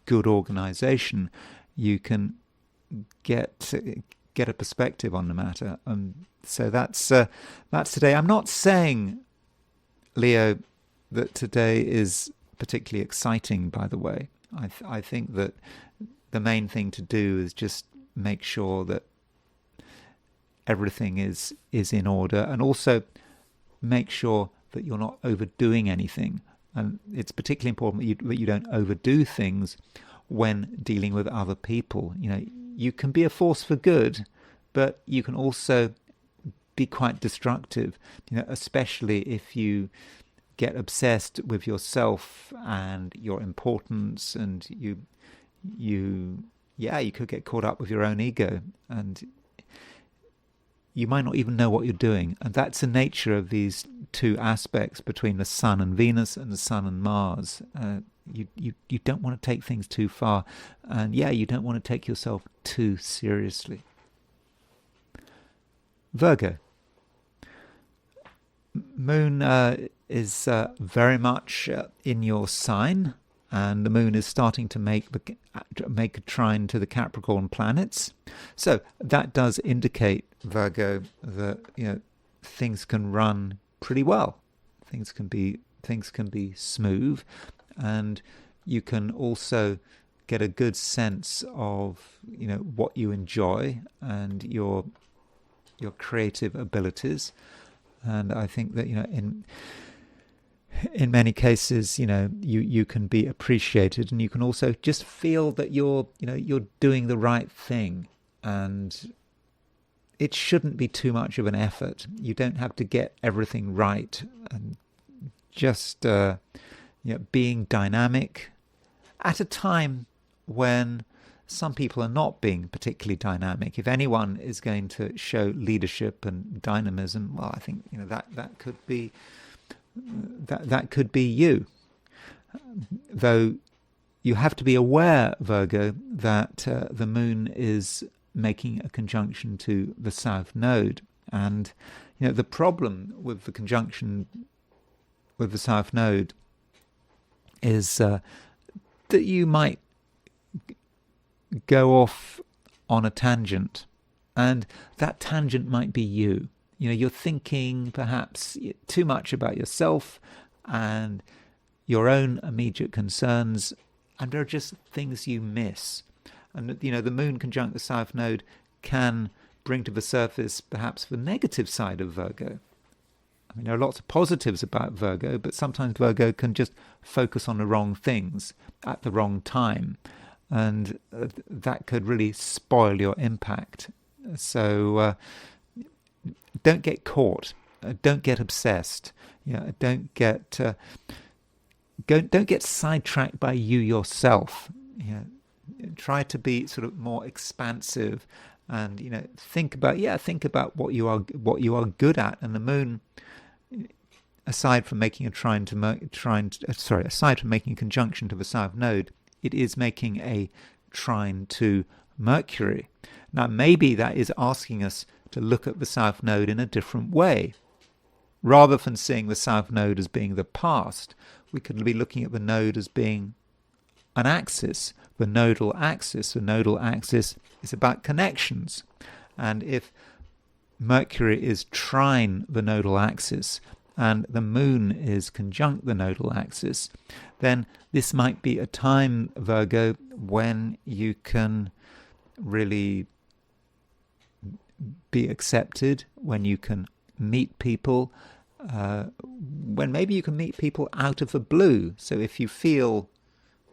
good organization you can get a perspective on the matter. So that's today. I'm not saying, Leo, that today is particularly exciting, by the way. I think that the main thing to do is just make sure that everything is in order, and also make sure that you're not overdoing anything. And it's particularly important that you don't overdo things when dealing with other people. You can be a force for good, but you can also be quite destructive, especially if you get obsessed with yourself and your importance, and you could get caught up with your own ego, and you might not even know what you're doing. And that's the nature of these two aspects between the Sun and Venus and the Sun and Mars. You don't want to take things too far, and you don't want to take yourself too seriously. Virgo. Moon is very much in your sign, and the moon is starting to make a trine to the Capricorn planets. So that does indicate, Virgo, that things can run pretty well. Things can be smooth, and you can also get a good sense of what you enjoy and your creative abilities. And I think that in many cases you can be appreciated, and you can also just feel that you're doing the right thing, and it shouldn't be too much of an effort. You don't have to get everything right, and just being dynamic at a time when some people are not being particularly dynamic. If anyone is going to show leadership and dynamism, well, I think that could be you. Though you have to be aware, Virgo, that the moon is making a conjunction to the South Node, and the problem with the conjunction with the South Node is that you might go off on a tangent, and that tangent might be you. You're thinking perhaps too much about yourself and your own immediate concerns, and there are just things you miss. And the moon conjunct the South Node can bring to the surface perhaps the negative side of Virgo. I mean, there are lots of positives about Virgo, but sometimes Virgo can just focus on the wrong things at the wrong time, and that could really spoil your impact. So don't get caught. Don't get obsessed. Don't get don't get sidetracked by you yourself. You know, try to be sort of more expansive, and think about what you are good at. And the moon, aside from making a aside from making a conjunction to the south node, it is making a trine to Mercury. Now, maybe that is asking us to look at the south node in a different way. Rather than seeing the south node as being the past, we could be looking at the node as being an axis, the nodal axis. The nodal axis is about connections. And if Mercury is trine the nodal axis and the moon is conjunct the nodal axis, then this might be a time, Virgo, when you can really be accepted, when you can meet people, when maybe you can meet people out of the blue. So if you feel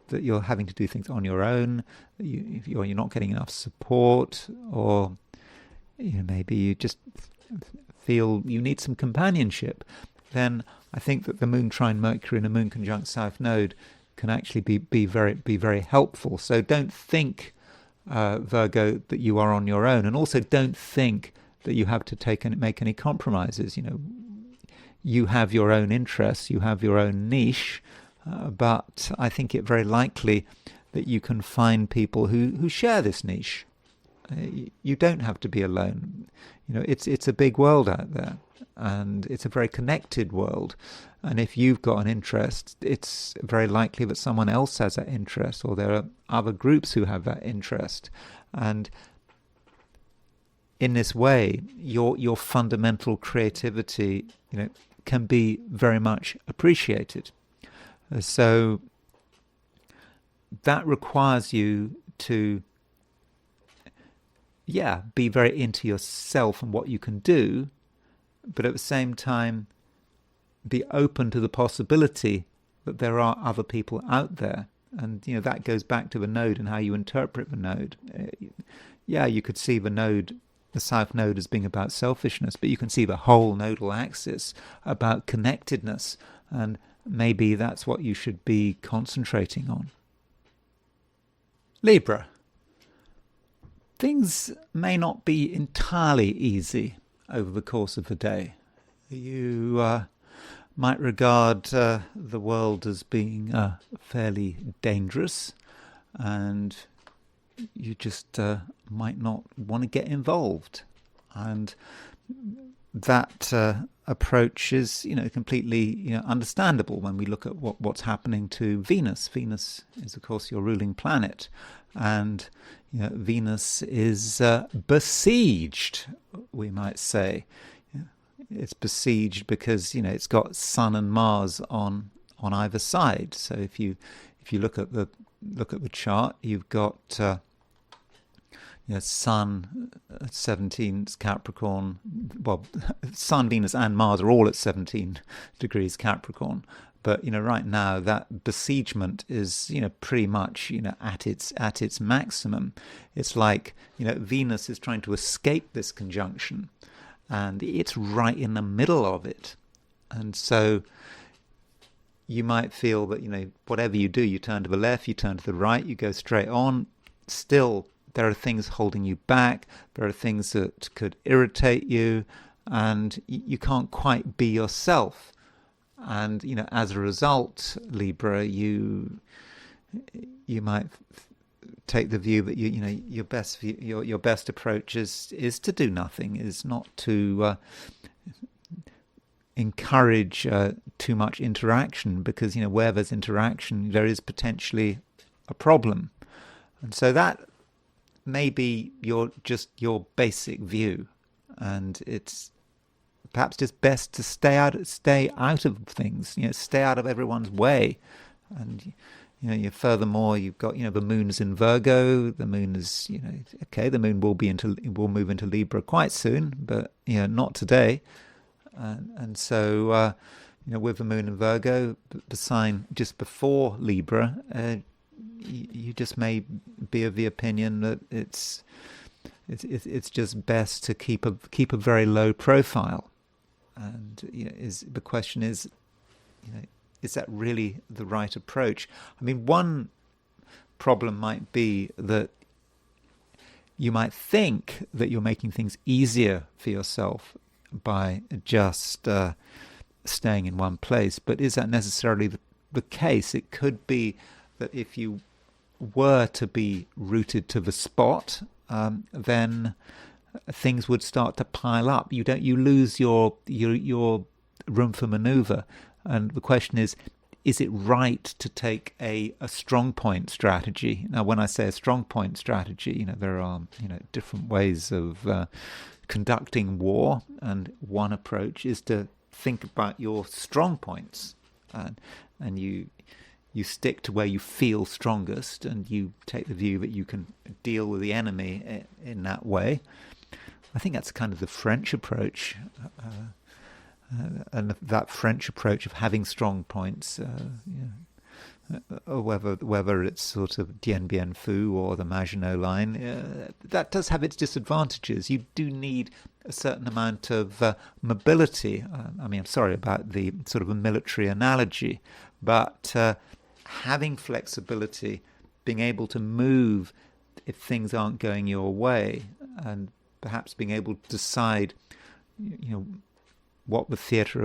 that you're having to do things on your own, if you're not getting enough support, or maybe you just feel you need some companionship, then I think that the moon trine Mercury and a moon conjunct south node can actually be very helpful. So don't think, Virgo, that you are on your own, and also don't think that you have to make any compromises. You have your own interests, you have your own niche, but I think it very likely that you can find people who share this niche. You don't have to be alone. It's a big world out there, and it's a very connected world. And if you've got an interest, it's very likely that someone else has that interest, or there are other groups who have that interest. And in this way, your fundamental creativity, can be very much appreciated. So that requires you to, be very into yourself and what you can do, but at the same time, be open to the possibility that there are other people out there. And, that goes back to the node and how you interpret the node. You could see the south node as being about selfishness, but you can see the whole nodal axis about connectedness, and maybe that's what you should be concentrating on. Libra. Things may not be entirely easy over the course of the day. You might regard the world as being fairly dangerous, and you just might not want to get involved. And that approach is, completely, understandable when we look at what's happening to Venus. Venus is, of course, your ruling planet, and Venus is besieged, we might say. It's besieged because it's got Sun and Mars on either side. So if you look at the chart, you've got Sun at 17 Capricorn. Well, Sun, Venus, and Mars are all at 17 degrees Capricorn. But right now that besiegement is pretty much at its maximum. It's like Venus is trying to escape this conjunction, and it's right in the middle of it. And so you might feel that whatever you do, you turn to the left, you turn to the right, you go straight on. Still, there are things holding you back. There are things that could irritate you, and you can't quite be yourself. And as a result, Libra, you might take the view that your best approach is to do nothing, is not to encourage too much interaction, because where there's interaction, there is potentially a problem. And so that may be your basic view, and it's perhaps just best to stay out of things, stay out of everyone's way. And furthermore, you've got the moon's in Virgo. The moon is the moon will move into Libra quite soon, but not today. And so with the moon in Virgo, the sign just before Libra, you just may be of the opinion that it's just best to keep a very low profile. And the question is, is that really the right approach? I mean, one problem might be that you might think that you're making things easier for yourself by just staying in one place, but is that necessarily the case? It could be that if you were to be rooted to the spot, then things would start to pile up. You lose your room for maneuver, and the question is it right to take a strong point strategy? Now, when I say a strong point strategy, there are different ways of conducting war, and one approach is to think about your strong points, and you stick to where you feel strongest, and you take the view that you can deal with the enemy in that way. I think that's kind of the French approach, and that French approach of having strong points, or whether it's sort of Dien Bien Phu or the Maginot Line, that does have its disadvantages. You do need a certain amount of mobility. I'm sorry about the sort of a military analogy, but having flexibility, being able to move if things aren't going your way, and perhaps being able to decide, what the theatre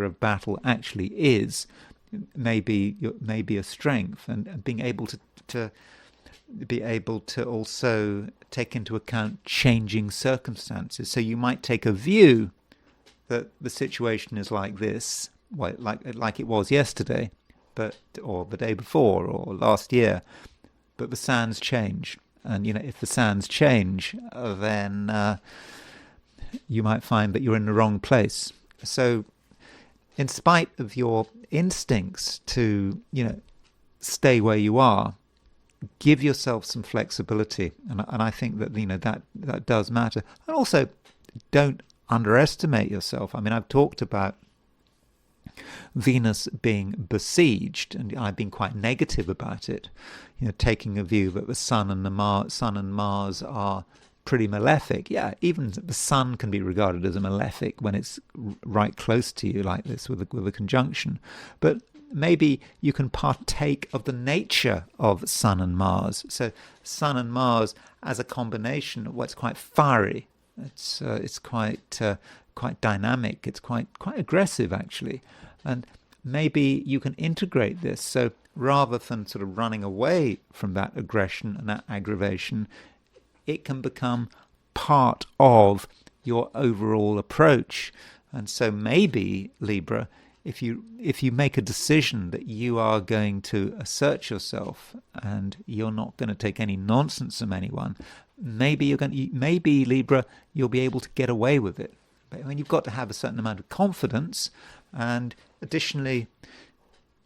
of battle actually is, may be a strength, and being able to be able to also take into account changing circumstances. So you might take a view that the situation is like this, like it was yesterday, or the day before, or last year, but the sands change, and if the sands change, then you might find that you're in the wrong place. So, in spite of your instincts to stay where you are, give yourself some flexibility, and I think that that does matter. And also, don't underestimate yourself. I mean, I've talked about Venus being besieged, and I've been quite negative about it, taking a view that the Sun and Mars are pretty malefic. Yeah, even the Sun can be regarded as a malefic when it's right close to you like this with a conjunction. But maybe you can partake of the nature of Sun and Mars. So Sun and Mars as a combination, it's quite fiery. It's quite dynamic. It's quite aggressive, actually. And maybe you can integrate this. So rather than sort of running away from that aggression and that aggravation, it can become part of your overall approach. And so maybe, Libra, if you make a decision that you are going to assert yourself and you're not going to take any nonsense from anyone, maybe Libra, you'll be able to get away with it. But I mean, you've got to have a certain amount of confidence, and additionally,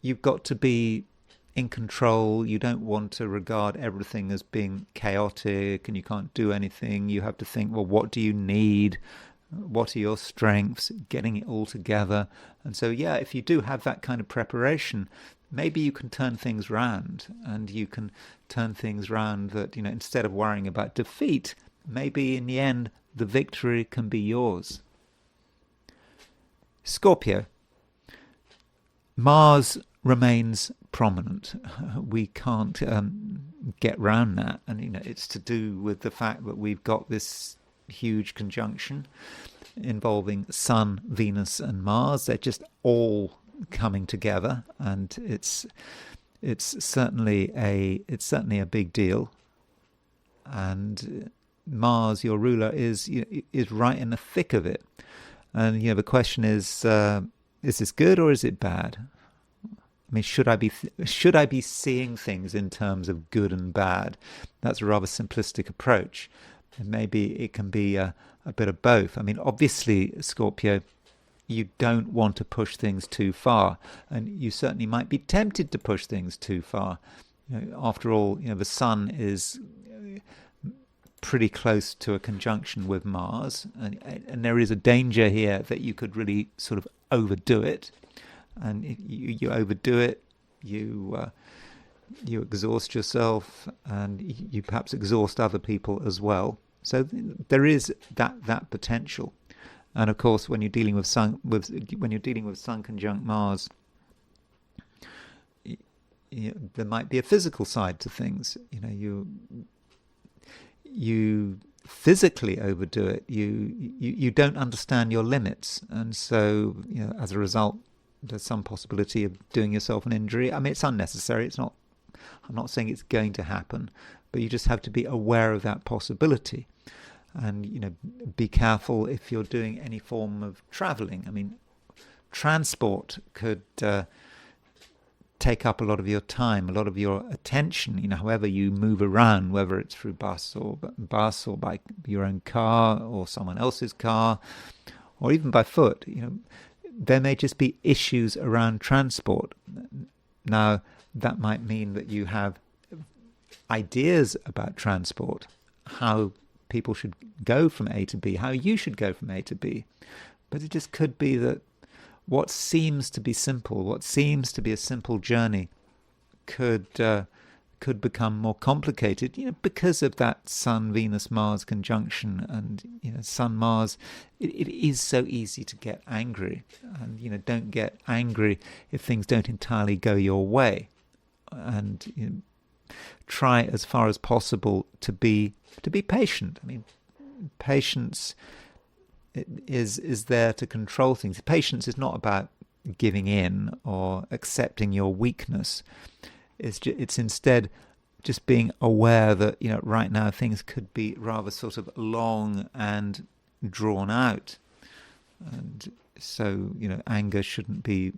you've got to be in control. You don't want to regard everything as being chaotic and you can't do anything. You have to think, well, what do you need? What are your strengths? Getting it all together. And so, yeah, if you do have that kind of preparation, maybe you can turn things round, and you can turn things round that, instead of worrying about defeat, maybe in the end, the victory can be yours. Scorpio. Mars remains prominent. We can't get round that, and it's to do with the fact that we've got this huge conjunction involving Sun, Venus, and Mars. They're just all coming together, and it's certainly a big deal. And Mars, your ruler, is right in the thick of it. And the question is this good or is it bad? I mean, should I be seeing things in terms of good and bad? That's a rather simplistic approach. And maybe it can be a bit of both. I mean, obviously, Scorpio, you don't want to push things too far, and you certainly might be tempted to push things too far. After all, the Sun is pretty close to a conjunction with Mars, and there is a danger here that you could really sort of overdo it. And if you overdo it, you exhaust yourself, and you perhaps exhaust other people as well. So there is that potential. And of course, when you're dealing with Sun conjunct Mars, there might be a physical side to things. You physically overdo it. You don't understand your limits, and so as a result, there's some possibility of doing yourself an injury. I mean, it's unnecessary. It's not. I'm not saying it's going to happen, but you just have to be aware of that possibility, and be careful if you're doing any form of traveling. I mean, transport could take up a lot of your time, a lot of your attention. However you move around, whether it's through bus or by your own car or someone else's car, or even by foot. There may just be issues around transport. Now, that might mean that you have ideas about transport, how people should go from A to B, how you should go from A to B. But it just could be that what seems to be simple, what seems to be a simple journey, could become more complicated, because of that Sun-Venus-Mars conjunction. And Sun-Mars, it is so easy to get angry, and don't get angry if things don't entirely go your way, and try as far as possible to be patient. I mean, patience is there to control things. Patience is not about giving in or accepting your weakness. It's instead just being aware that right now things could be rather sort of long and drawn out, and so anger shouldn't be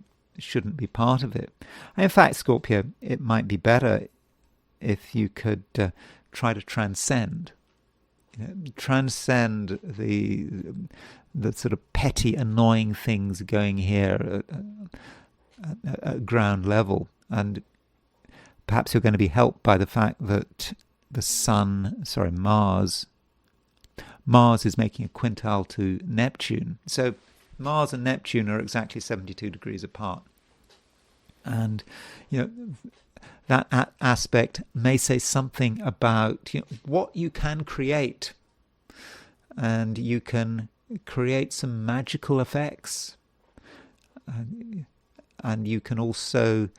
part of it. And in fact, Scorpio, it might be better if you could try to transcend the sort of petty, annoying things going here at ground level. And perhaps you're going to be helped by the fact that Mars is making a quintile to Neptune. So Mars and Neptune are exactly 72 degrees apart. And, that aspect may say something about what you can create. And you can create some magical effects. And you can also,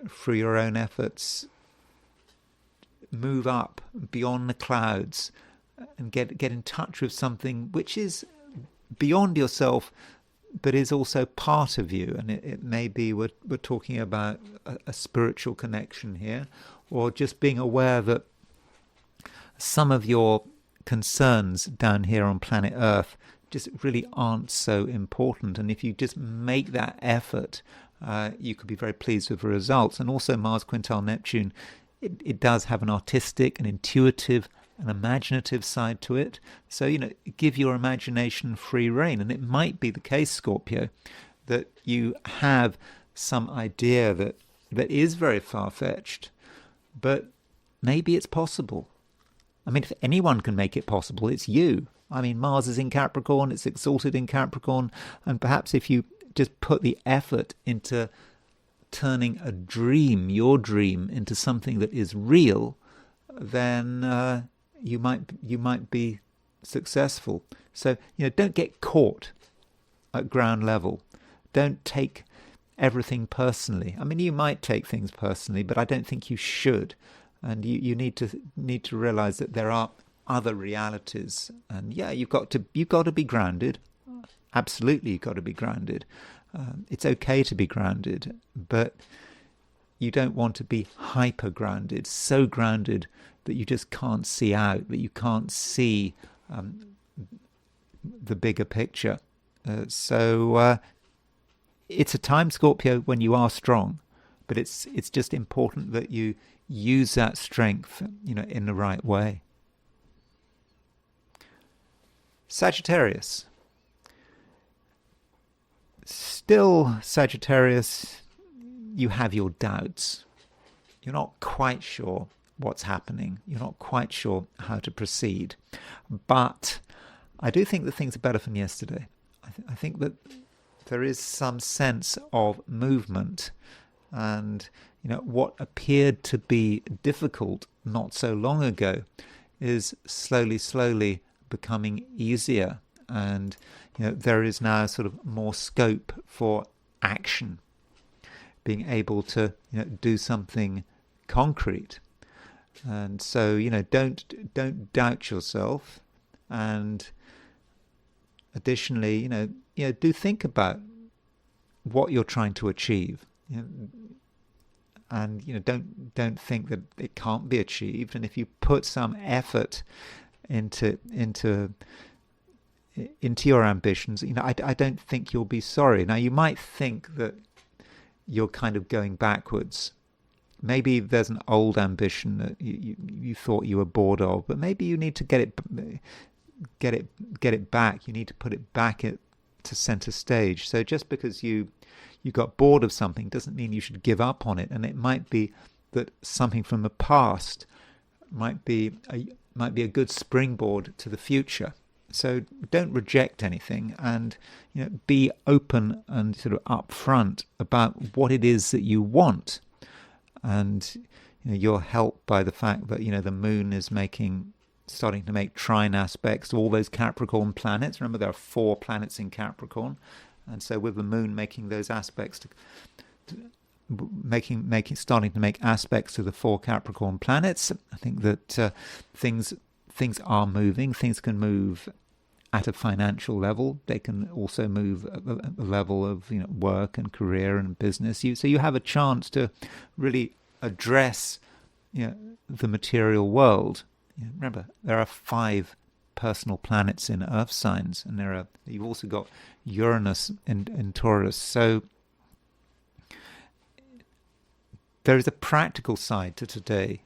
through your own efforts, move up beyond the clouds and get in touch with something which is beyond yourself, but is also part of you. And it may be we're talking about a spiritual connection here, or just being aware that some of your concerns down here on planet Earth just really aren't so important. And if you just make that effort, you could be very pleased with the results. And also Mars quintile Neptune, it does have an artistic, an intuitive, an imaginative side to it. So, give your imagination free rein. And it might be the case, Scorpio, that you have some idea that is very far-fetched, but maybe it's possible. I mean, if anyone can make it possible, it's you. I mean, Mars is in Capricorn, it's exalted in Capricorn, and perhaps if you just put the effort into turning your dream, into something that is real, then you might be successful. So don't get caught at ground level. Don't take everything personally. I mean, you might take things personally, but I don't think you should. And you need to realize that there are other realities. And you've got to be grounded. Absolutely, you've got to be grounded. It's okay to be grounded, but you don't want to be hyper grounded, so grounded that you just can't see out, that you can't see the bigger picture. So it's a time, Scorpio, when you are strong, but it's just important that you use that strength, in the right way. Sagittarius. Still, Sagittarius, you have your doubts. You're not quite sure what's happening. You're not quite sure how to proceed. But I do think that things are better from yesterday. I think that there is some sense of movement, and what appeared to be difficult not so long ago is slowly becoming easier. and there is now sort of more scope for action, being able to do something concrete. And so don't doubt yourself, and additionally do think about what you're trying to achieve, and don't think that it can't be achieved. And if you put some effort into your ambitions, I don't think you'll be sorry. Now, you might think that you're kind of going backwards. Maybe there's an old ambition that you thought you were bored of, but maybe you need to get it back. You need to put it back to center stage. So just because you got bored of something doesn't mean you should give up on it. And it might be that something from the past might be a good springboard to the future. So don't reject anything, and be open and sort of upfront about what it is that you want. And you're helped by the fact that the moon is starting to make trine aspects to all those Capricorn planets. Remember, there are 4 planets in Capricorn, and so with the moon making those aspects starting to make aspects to the 4 Capricorn planets, I think that things are moving. Things can move at a financial level. They can also move at the level of work and career and business. So you have a chance to really address the material world. Remember, there are 5 personal planets in Earth signs, and you've also got Uranus in Taurus. So there is a practical side to today,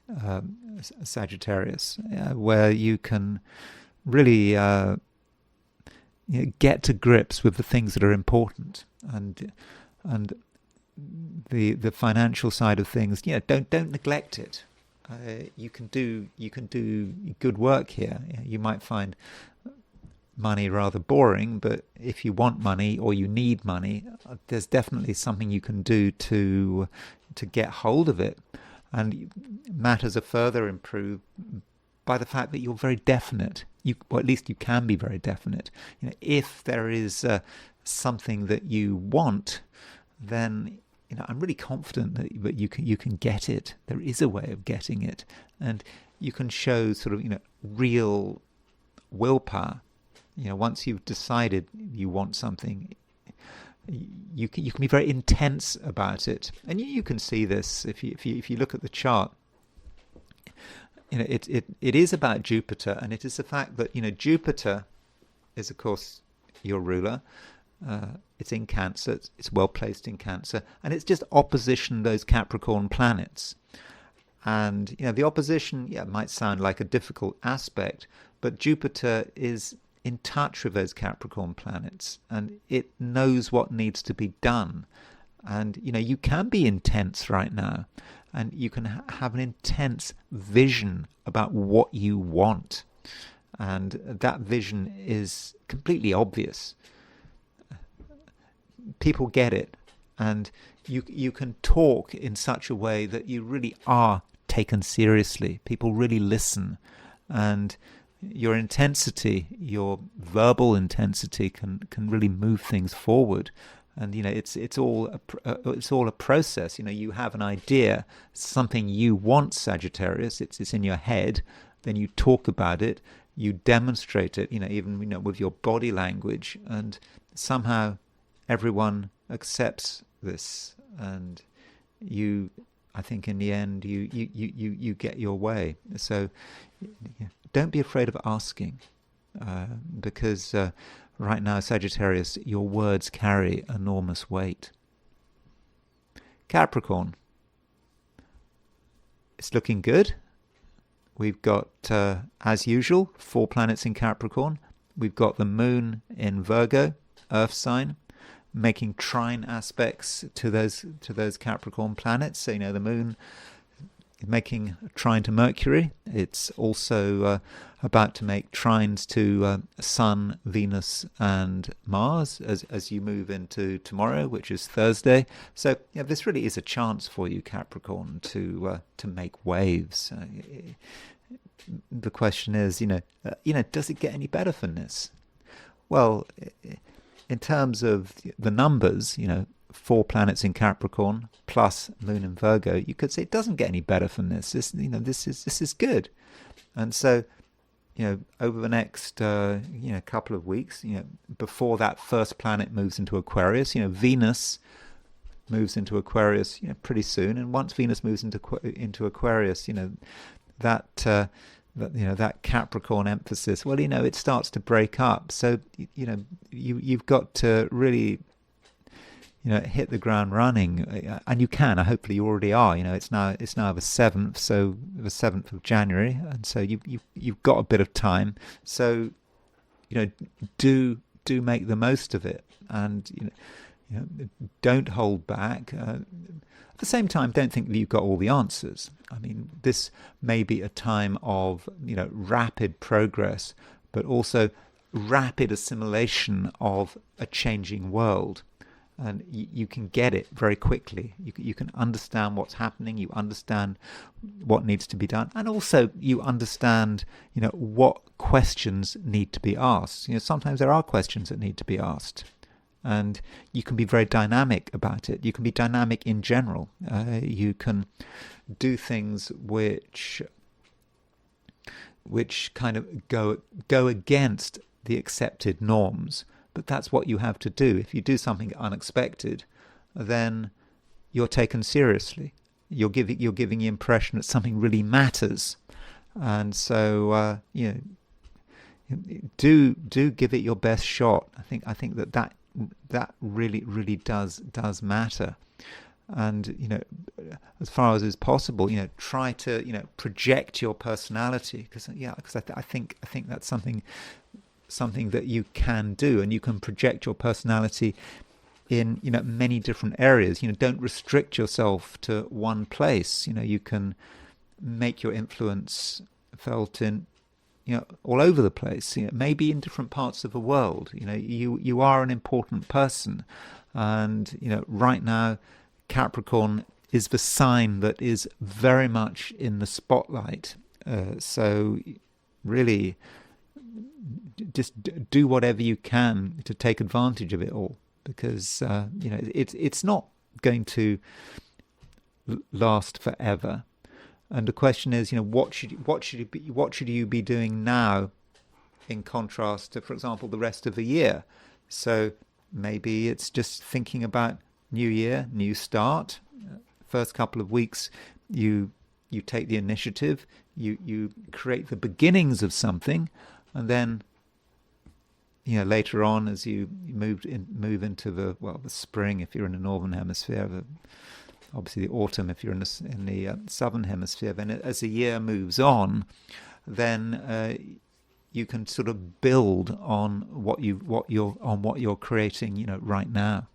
Sagittarius, where you can really get to grips with the things that are important, and the financial side of things. Don't neglect it. You can do good work here. You might find money rather boring, but if you want money or you need money, there's definitely something you can do to get hold of it. And matters are further improved by the fact that you're very definite. Or at least you can be very definite. If there is something that you want, then I'm really confident that you can get it. There is a way of getting it, and you can show sort of real willpower. Once you've decided you want something, you can be very intense about it, and you can see this if you look at the chart. It is about Jupiter, and it is the fact that Jupiter is, of course, your ruler. It's in Cancer. It's well placed in Cancer, and it's just opposition those Capricorn planets. And the opposition, might sound like a difficult aspect, but Jupiter is in touch with those Capricorn planets, and it knows what needs to be done. And you can be intense right now, and you can have an intense vision about what you want, and that vision is completely obvious. People get it, and you can talk in such a way that you really are taken seriously. People really listen, and your intensity, your verbal intensity, can really move things forward. And it's all a process. You have an idea, something you want, Sagittarius. It's in your head. Then you talk about it. You demonstrate it. Even with your body language, and somehow everyone accepts this. And I think in the end, you get your way. So don't be afraid of asking, because right now, Sagittarius, your words carry enormous weight. Capricorn, it's looking good. We've got, as usual, 4 planets in Capricorn. We've got the moon in Virgo, Earth sign, making trine aspects to those Capricorn planets. So the moon making a trine to Mercury. It's also about to make trines to Sun, Venus, and Mars as you move into tomorrow, which is Thursday. So this really is a chance for you, Capricorn, to make waves. The question is, does it get any better than this? Well, in terms of the numbers, 4 planets in Capricorn plus Moon in Virgo, you could say it doesn't get any better from this. This is good. And so, over the next couple of weeks, before that first planet moves into Aquarius, Venus moves into Aquarius, pretty soon. And once Venus moves into Aquarius, that Capricorn emphasis, well, it starts to break up. So, you've got to really, hit the ground running, and you can. Hopefully, you already are. It's now the 7th, so the 7th of January, and so you've got a bit of time. So, do make the most of it, and don't hold back. At the same time, don't think that you've got all the answers. I mean, this may be a time of rapid progress, but also rapid assimilation of a changing world. And you can get it very quickly. You can understand what's happening. You understand what needs to be done, and also you understand, what questions need to be asked. Sometimes there are questions that need to be asked, and you can be very dynamic about it. You can be dynamic in general. You can do things which kind of go against the accepted norms. But that's what you have to do. If you do something unexpected, then you're taken seriously. You're giving the impression that something really matters, and so do give it your best shot. I think that really does matter. And as far as is possible, try to project your personality, because I think that's something that you can do, and you can project your personality in many different areas. Don't restrict yourself to one place. You can make your influence felt in all over the place, maybe in different parts of the world. You are an important person, and right now Capricorn is the sign that is very much in the spotlight. So really, just do whatever you can to take advantage of it all, because it's not going to last forever. And the question is, what should you be doing now, in contrast to, for example, the rest of the year? So maybe it's just thinking about new year, new start. First couple of weeks, you take the initiative, you create the beginnings of something, and then later on, as you move into the spring, if you're in the northern hemisphere, obviously the autumn if you're in the southern hemisphere, then as the year moves on, then you can sort of build on what you're creating, right now.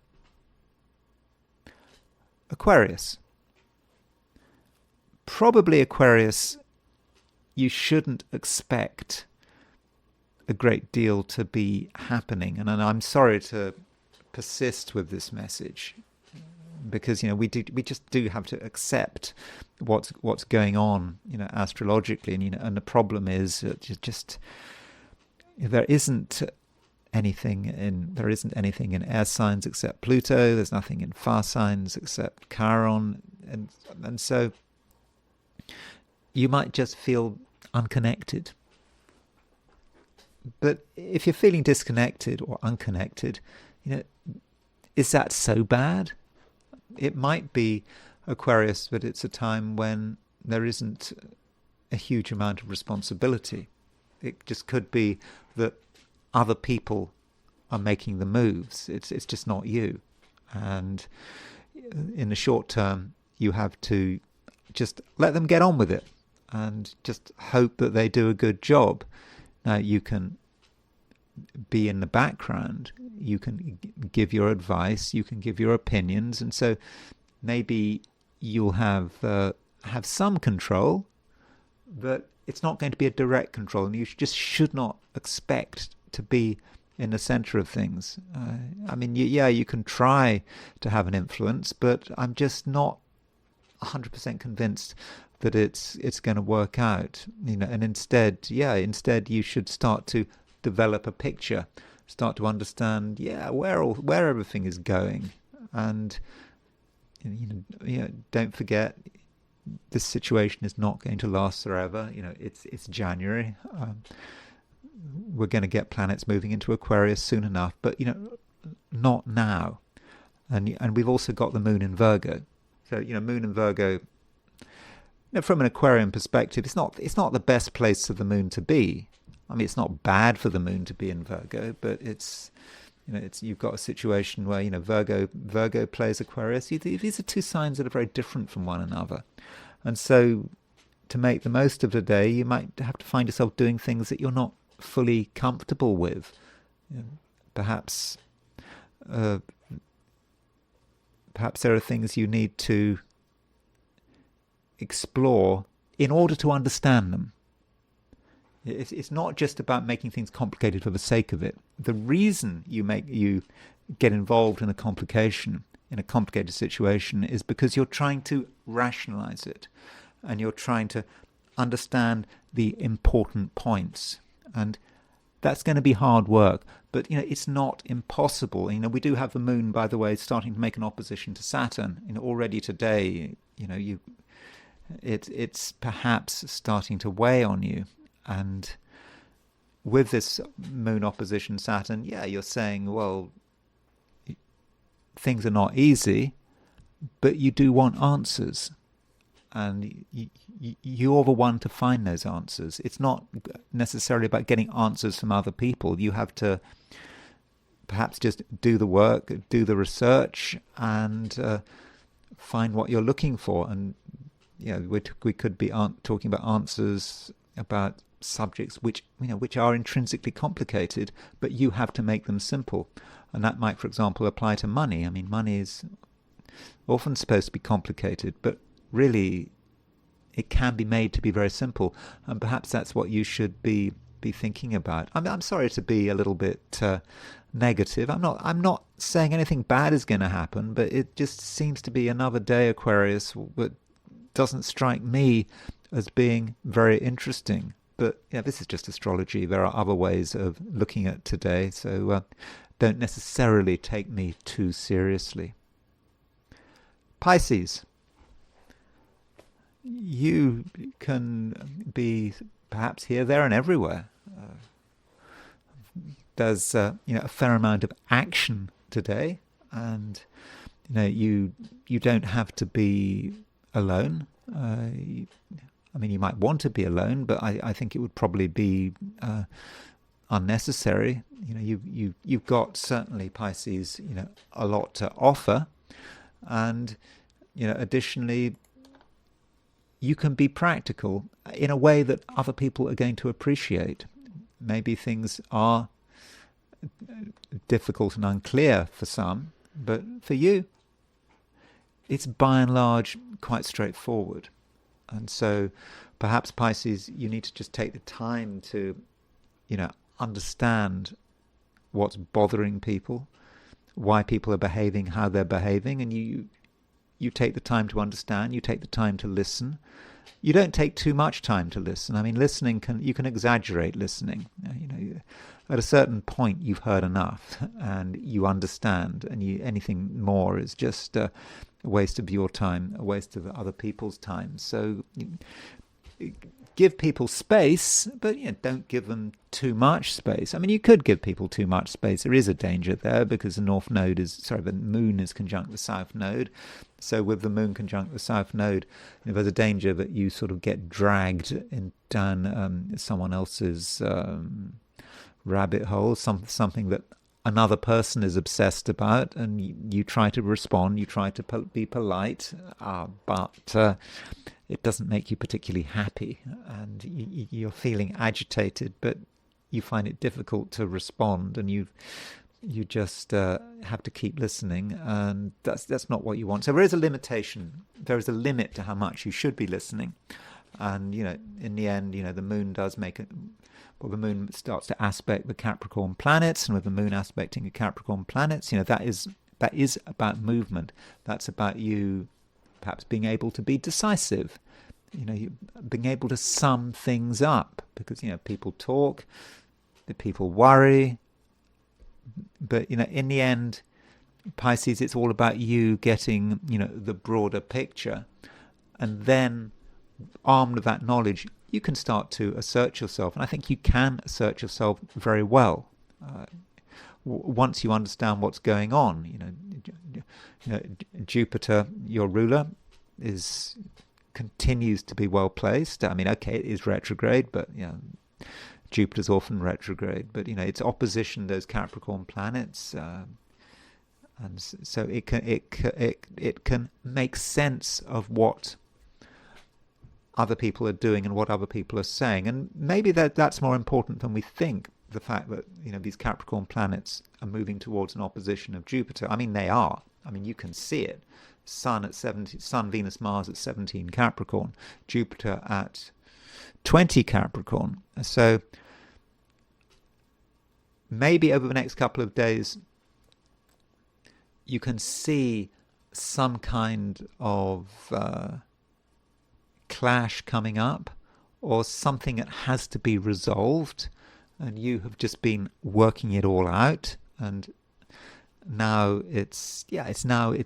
Aquarius. Probably Aquarius, you shouldn't expect a great deal to be happening, and I'm sorry to persist with this message, because we just do have to accept what's going on, astrologically, and the problem is just there isn't anything in air signs except Pluto. There's nothing in fire signs except Chiron, and so you might just feel unconnected. But if you're feeling disconnected or unconnected, is that so bad? It might be, Aquarius, but it's a time when there isn't a huge amount of responsibility. It just could be that other people are making the moves. It's just not you. And in the short term, you have to just let them get on with it and just hope that they do a good job. Now, you can be in the background, you can give your advice, you can give your opinions, and so maybe you'll have some control, but it's not going to be a direct control, and you just should not expect to be in the center of things. I mean, you can try to have an influence, but I'm just not 100% convinced that it's going to work out, and instead you should start to develop a picture, start to understand, where everything is going. And don't forget, this situation is not going to last forever. It's January. We're going to get planets moving into Aquarius soon enough, but not now. And we've also got the moon in Virgo. So moon in Virgo, from an Aquarian perspective, it's not the best place for the moon to be. I mean, it's not bad for the moon to be in Virgo, but you've got a situation where Virgo plays Aquarius. These are two signs that are very different from one another, and so to make the most of the day, you might have to find yourself doing things that you're not fully comfortable with. Perhaps there are things you need to explore in order to understand them. It's not just about making things complicated for the sake of it. The reason you get involved in a complicated situation, is because you're trying to rationalize it, and you're trying to understand the important points. And that's going to be hard work, but it's not impossible. We do have the moon, by the way, starting to make an opposition to Saturn. Already today, it's perhaps starting to weigh on you. And with this moon opposition Saturn, you're saying, well, things are not easy, but you do want answers. And you're the one to find those answers. It's not necessarily about getting answers from other people. You have to perhaps just do the work, do the research, and find what you're looking for. And we could be talking about answers about subjects which are intrinsically complicated, but you have to make them simple. And that might, for example, apply to money. I mean, money is often supposed to be complicated, but really it can be made to be very simple. And perhaps that's what you should be thinking about. I'm sorry to be a little bit negative. I'm not saying anything bad is going to happen, but it just seems to be another day, Aquarius, that doesn't strike me as being very interesting. But this is just astrology. There are other ways of looking at today, so don't necessarily take me too seriously. Pisces, you can be perhaps here, there, and everywhere. There's a fair amount of action today, and you don't have to be alone. You might want to be alone, but I think it would probably be unnecessary. You've got, certainly, Pisces, a lot to offer, and additionally, you can be practical in a way that other people are going to appreciate. Maybe things are difficult and unclear for some, but for you, it's by and large quite straightforward. And so perhaps, Pisces, you need to just take the time to, understand what's bothering people, why people are behaving how they're behaving, and you take the time to understand, you take the time to listen. You don't take too much time to listen. I mean, you can exaggerate listening. At a certain point, you've heard enough, and you understand, and anything more is just a waste of your time, a waste of other people's time. So give people space, but don't give them too much space. I mean, you could give people too much space. There is a danger there, because the moon is conjunct the south node. So with the moon conjunct the south node, there's a danger that you sort of get dragged down someone else's rabbit hole, something that another person is obsessed about, and you try to respond, you try to be polite, but it doesn't make you particularly happy, and you're feeling agitated, but you find it difficult to respond, and you just have to keep listening, and that's not what you want. So there is a limitation. There is a limit to how much you should be listening, and in the end, the moon does make it. Well, the moon starts to aspect the Capricorn planets, and with the moon aspecting the Capricorn planets, that is about movement. That's about you perhaps being able to be decisive, being able to sum things up, because people talk, the people worry, But, in the end, Pisces, it's all about you getting, the broader picture. And then, armed with that knowledge, you can start to assert yourself. And I think you can assert yourself very well. Once you understand what's going on, Jupiter, your ruler, continues to be well placed. I mean, okay, it is retrograde, but Jupiter's often retrograde. But it's opposition those Capricorn planets, and so it can make sense of what other people are doing and what other people are saying, and maybe that's more important than we think. The fact that these Capricorn planets are moving towards an opposition of Jupiter. I mean, they are. I mean, you can see it. Sun at 17, Sun, Venus, Mars at 17 Capricorn, Jupiter at 20 Capricorn. So maybe over the next couple of days, you can see some kind of clash coming up, or something that has to be resolved. And you have just been working it all out, and now it's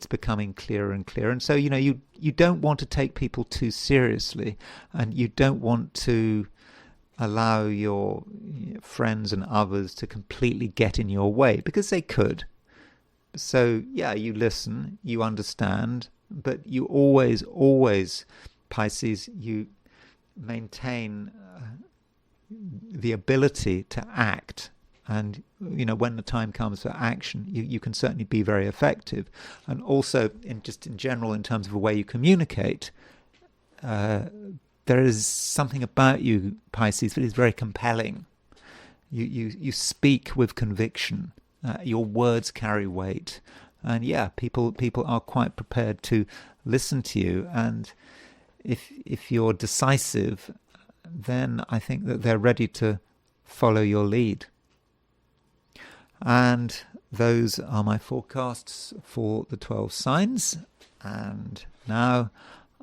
becoming clearer and clearer. And so you don't want to take people too seriously, and you don't want to allow your friends and others to completely get in your way, because they could. So you listen, you understand, but you always, Pisces, you maintain the ability to act, and when the time comes for action, you can certainly be very effective. And also in general, in terms of the way you communicate, there is something about you, Pisces, that is very compelling. You speak with conviction. Your words carry weight, and people are quite prepared to listen to you. And if you're decisive, then I think that they're ready to follow your lead. And those are my forecasts for the 12 signs. And now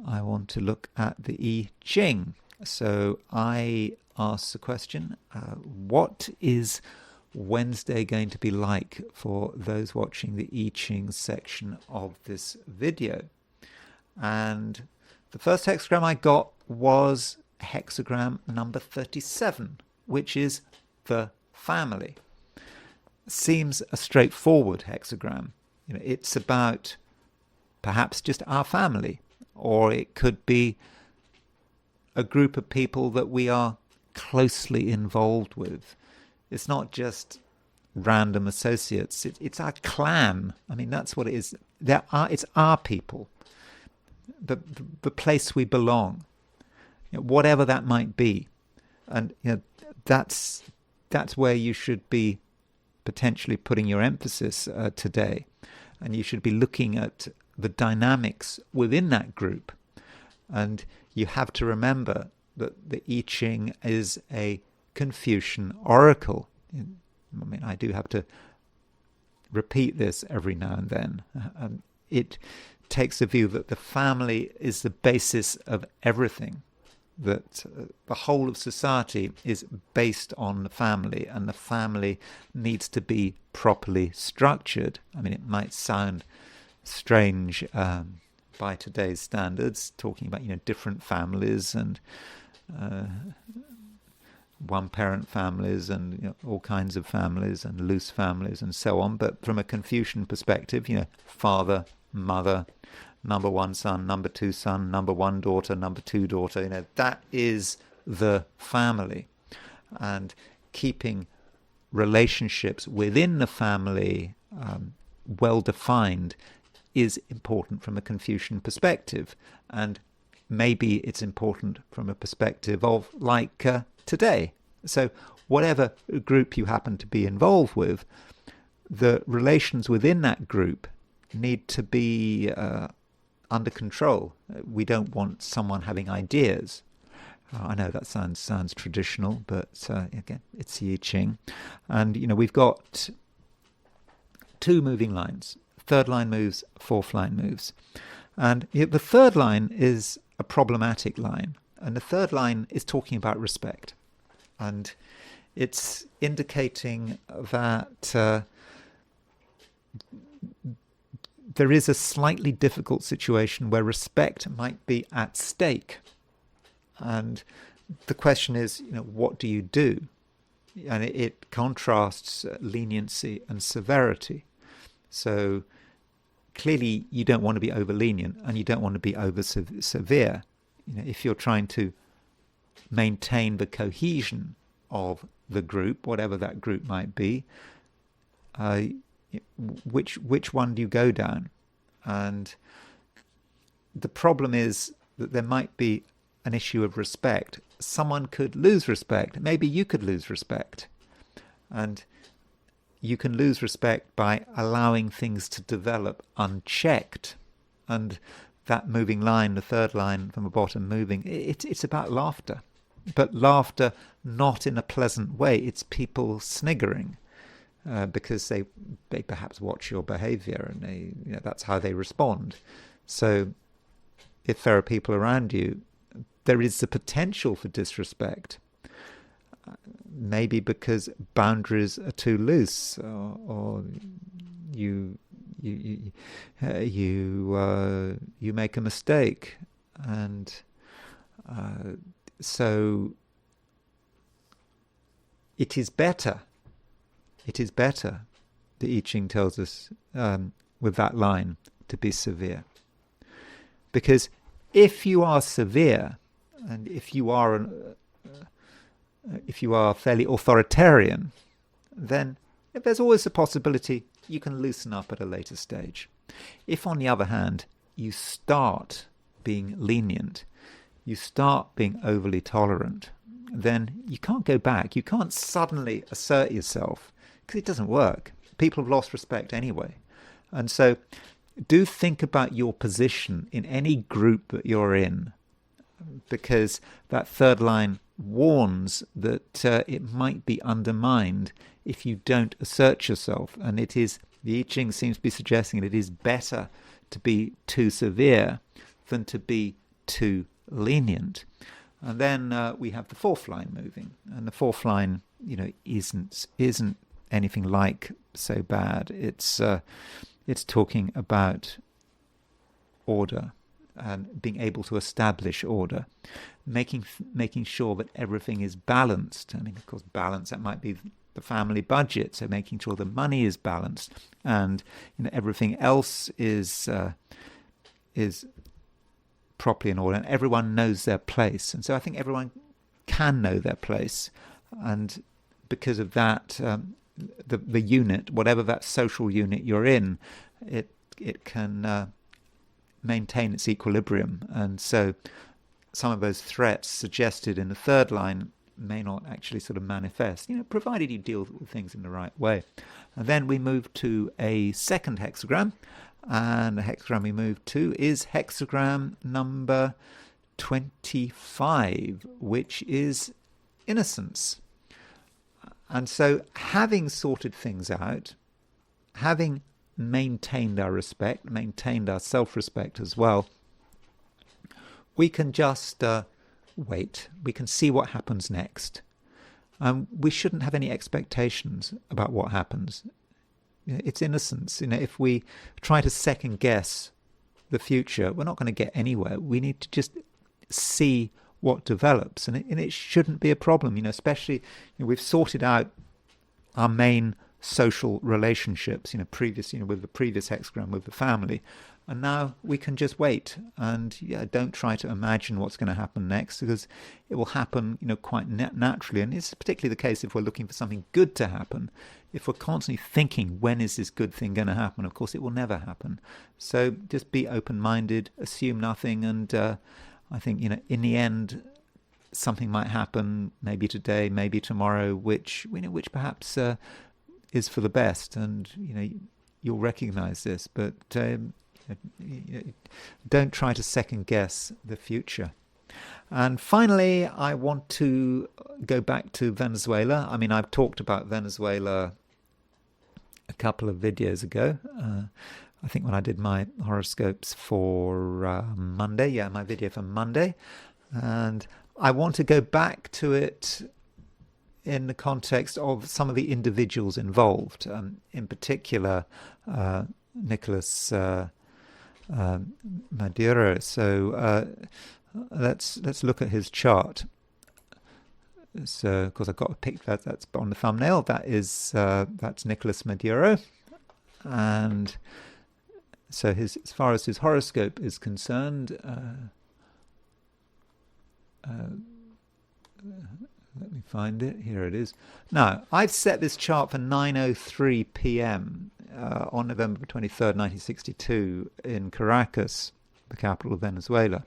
I want to look at the I Ching. So I asked the question, what is Wednesday going to be like for those watching the I Ching section of this video? And the first hexagram I got was hexagram number 37, which is the family. Seems a straightforward hexagram. It's about perhaps just our family, or it could be a group of people that we are closely involved with. It's not just random associates. It's our clan. I mean, that's what it is. It's our people, the place we belong. Whatever that might be, and that's where you should be potentially putting your emphasis today, and you should be looking at the dynamics within that group. And you have to remember that the I Ching is a Confucian oracle. I mean, I do have to repeat this every now and then. It takes the view that the family is the basis of everything. That the whole of society is based on the family, and the family needs to be properly structured. I mean, it might sound strange by today's standards, talking about different families and one-parent families and all kinds of families and loose families and so on. But from a Confucian perspective, father, mother, number one son, number two son, number one daughter, number two daughter, that is the family. And keeping relationships within the family well defined is important from a Confucian perspective. And maybe it's important from a perspective of today. So whatever group you happen to be involved with, the relations within that group need to be under control. We don't want someone having ideas. I know that sounds traditional, but again, it's I Ching. And we've got two moving lines. Third line moves, fourth line moves. And the third line is a problematic line. And the third line is talking about respect. And it's indicating that there is a slightly difficult situation where respect might be at stake. And the question is, what do you do? And it contrasts leniency and severity. So clearly you don't want to be over lenient and you don't want to be over severe. If you're trying to maintain the cohesion of the group, whatever that group might be, which one do you go down? And the problem is that there might be an issue of respect. Someone could lose respect. Maybe you could lose respect. And you can lose respect by allowing things to develop unchecked. And that moving line, the third line from the bottom moving, it's about laughter. But laughter not in a pleasant way. It's people sniggering. Because they perhaps watch your behavior and that's how they respond. So if there are people around you, there is the potential for disrespect. Maybe because boundaries are too loose, or you make a mistake, and so it is better. It is better, the I Ching tells us with that line, to be severe. Because if you are severe, and if you are fairly authoritarian, then there's always a possibility you can loosen up at a later stage. If, on the other hand, you start being lenient, you start being overly tolerant, then you can't go back. You can't suddenly assert yourself, because it doesn't work. People have lost respect anyway. And so do think about your position in any group that you're in, because that third line warns that it might be undermined if you don't assert yourself. And the I Ching seems to be suggesting that it is better to be too severe than to be too lenient. And then we have the fourth line moving, and the fourth line, isn't anything like so bad. It's talking about order and being able to establish order, making sure that everything is balanced. I mean, of course, balance, that might be the family budget, so making sure the money is balanced, and everything else is properly in order, and everyone knows their place. And so I think everyone can know their place, and because of that, the unit, whatever that social unit you're in, it can maintain its equilibrium. And so some of those threats suggested in the third line may not actually sort of manifest, provided you deal with things in the right way. And then we move to a second hexagram, and the hexagram we move to is hexagram number 25, which is innocence. And so, having sorted things out, having maintained our respect, maintained our self-respect as well, we can just wait. We can see what happens next. We shouldn't have any expectations about what happens. It's innocence. If we try to second guess the future, we're not going to get anywhere. We need to just see what develops, and it shouldn't be a problem. Especially we've sorted out our main social relationships. Previously, with the previous hexagram with the family, and now we can just wait and don't try to imagine what's going to happen next, because it will happen quite naturally. And it's particularly the case if we're looking for something good to happen. If we're constantly thinking, when is this good thing going to happen? Of course, it will never happen. So just be open-minded, assume nothing, and I think in the end, something might happen, maybe today, maybe tomorrow, which perhaps is for the best, and you'll recognise this. But don't try to second guess the future. And finally, I want to go back to Venezuela. I mean, I've talked about Venezuela a couple of videos ago. I think when I did my horoscopes for Monday, my video for Monday. And I want to go back to it in the context of some of the individuals involved, in particular Nicolas Maduro. So let's look at his chart. So, of course, I've got a picture that's on the thumbnail. That's Nicolas Maduro, and so as far as his horoscope is concerned, let me find it. Here it is. Now, I've set this chart for 9:03 p.m. On November 23rd, 1962, in Caracas, the capital of Venezuela.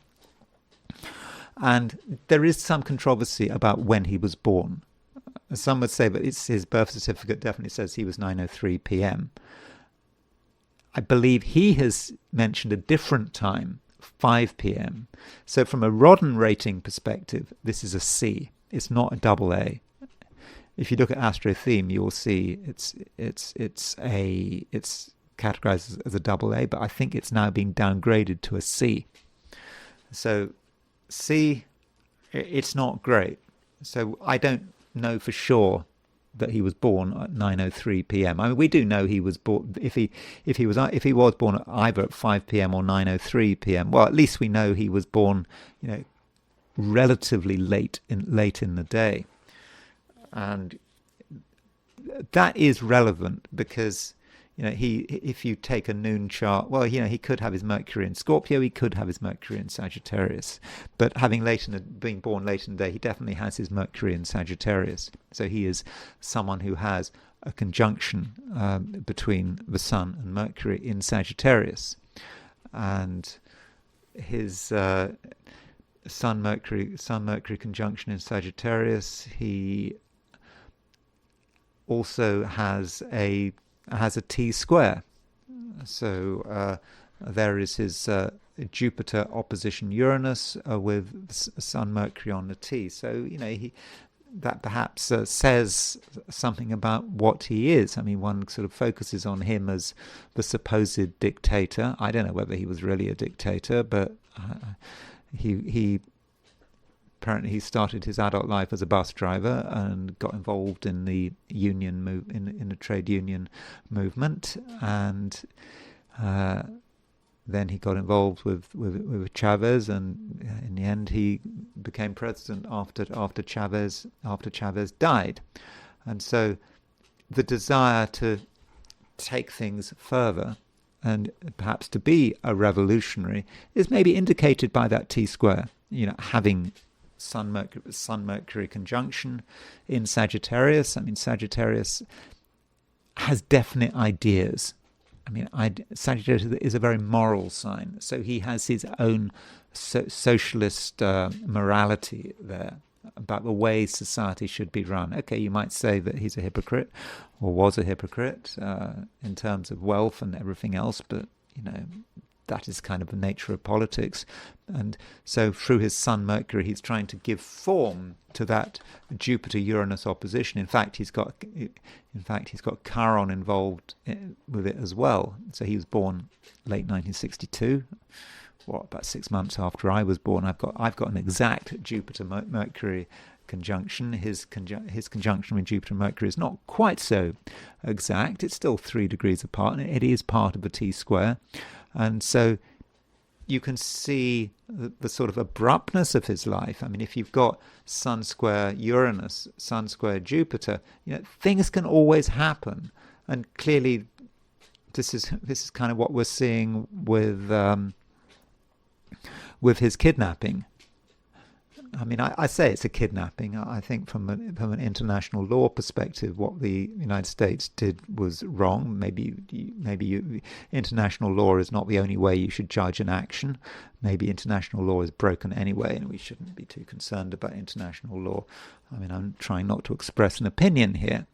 And there is some controversy about when he was born. Some would say that his birth certificate definitely says he was 9:03 p.m. I believe he has mentioned a different time, 5 p.m. So from a Rodden rating perspective, this is a C. It's not a double A. If you look at Astro Theme, you will see it's categorized as a double A, but I think it's now being downgraded to a C. So C, it's not great. So I don't know for sure that he was born at 9:03 p.m. I mean, we do know he was born. If he was born either at 5 p.m. or 9:03 p.m. Well, at least we know he was born, relatively late in the day, and that is relevant because if you take a noon chart, well, he could have his Mercury in Scorpio, he could have his Mercury in Sagittarius, but being born late in the day, he definitely has his Mercury in Sagittarius. So he is someone who has a conjunction between the Sun and Mercury in Sagittarius, and his Sun Mercury conjunction in Sagittarius. He also has a T square. So there is his Jupiter opposition Uranus with Sun Mercury on the T. So that perhaps says something about what he is. I mean, one sort of focuses on him as the supposed dictator. I don't know whether he was really a dictator, but he apparently he started his adult life as a bus driver and got involved in the in the trade union movement, and then he got involved with Chavez, and in the end he became president after Chavez died. And so the desire to take things further and perhaps to be a revolutionary is maybe indicated by that T square, having Sun Mercury conjunction in Sagittarius. I mean, Sagittarius has definite ideas. I mean, Sagittarius is a very moral sign, so he has his own socialist morality there about the way society should be run. Okay, you might say that he's a hypocrite or was a hypocrite in terms of wealth and everything else, but that is kind of the nature of politics. And so through his Sun Mercury, he's trying to give form to that Jupiter-Uranus opposition. In fact, he's got Chiron involved with it as well. So he was born late 1962. About 6 months after I was born. I've got an exact Jupiter-Mercury conjunction. His conjunction with Jupiter-Mercury is not quite so exact. It's still 3 degrees apart, and it is part of the T square. And so you can see the sort of abruptness of his life. I mean, if you've got Sun square Uranus, Sun square Jupiter, things can always happen. And clearly, this is kind of what we're seeing with his kidnapping. I mean, I say it's a kidnapping. I think from an international law perspective, what the United States did was wrong. Maybe international law is not the only way you should judge an action. Maybe international law is broken anyway, and we shouldn't be too concerned about international law. I mean, I'm trying not to express an opinion here.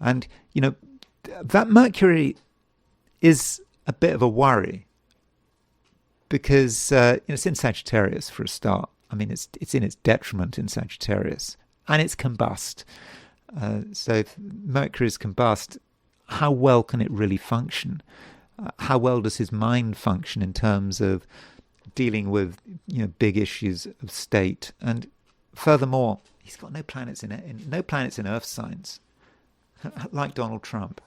And, that Mercury is a bit of a worry because it's in Sagittarius for a start. I mean, it's in its detriment in Sagittarius, and it's combust. So if Mercury is combust, how well can it really function? How well does his mind function in terms of dealing with big issues of state? And furthermore, he's got no planets no planets in Earth signs, like Donald Trump.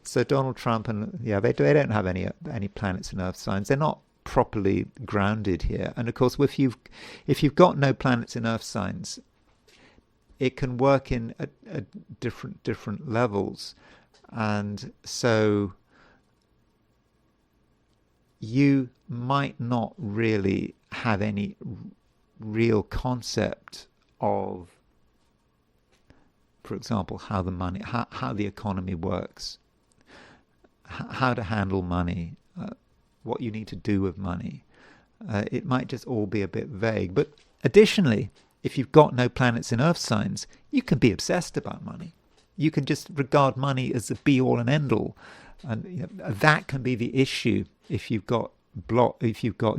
So Donald Trump and they don't have any planets in Earth signs. They're not properly grounded here. And of course, if you've got no planets in Earth signs, it can work in a different levels, and so you might not really have any real concept of, for example, how the economy works, how to handle money, what you need to do with money. It might just all be a bit vague. But additionally, if you've got no planets in Earth signs, you can be obsessed about money. You can just regard money as the be-all and end-all. And that can be the issue if you've got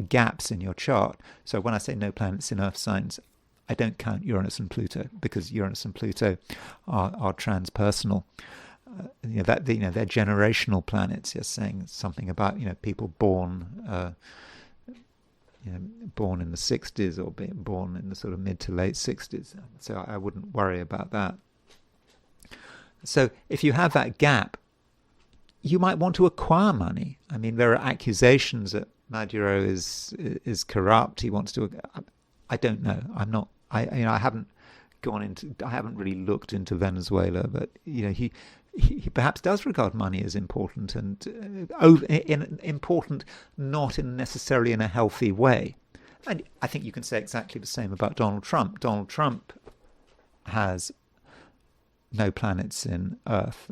gaps in your chart. So when I say no planets in Earth signs, I don't count Uranus and Pluto, because Uranus and Pluto are transpersonal. They're generational planets. You're saying something about people born born in the 60s or being born in the sort of mid to late 60s. So I wouldn't worry about that. So if you have that gap, you might want to acquire money. I mean, there are accusations that Maduro is corrupt. He wants to. I don't know. I'm not. I haven't gone into. I haven't really looked into Venezuela, but he perhaps does regard money as important, and important not necessarily in a healthy way. And I think you can say exactly the same about Donald Trump. Donald Trump has no planets in Earth,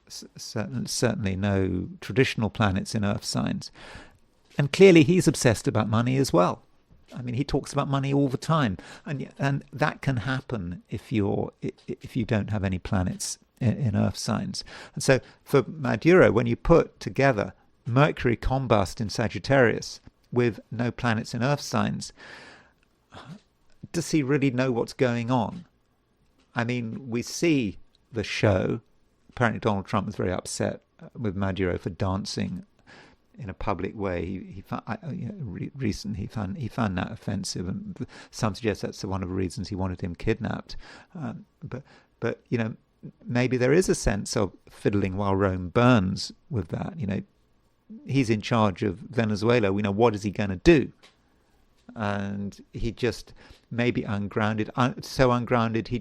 certainly no traditional planets in Earth signs. And clearly he's obsessed about money as well. I mean, he talks about money all the time. And that can happen if you don't have any planets in Earth signs. And so for Maduro, when you put together Mercury combust in Sagittarius with no planets in Earth signs, does he really know what's going on? I mean, we see the show. Apparently Donald Trump was very upset with Maduro for dancing in a public way. Recently he found that offensive, and some suggest that's one of the reasons he wanted him kidnapped. But maybe there is a sense of fiddling while Rome burns with that. He's in charge of Venezuela. What is he going to do? And he just may be ungrounded, so ungrounded he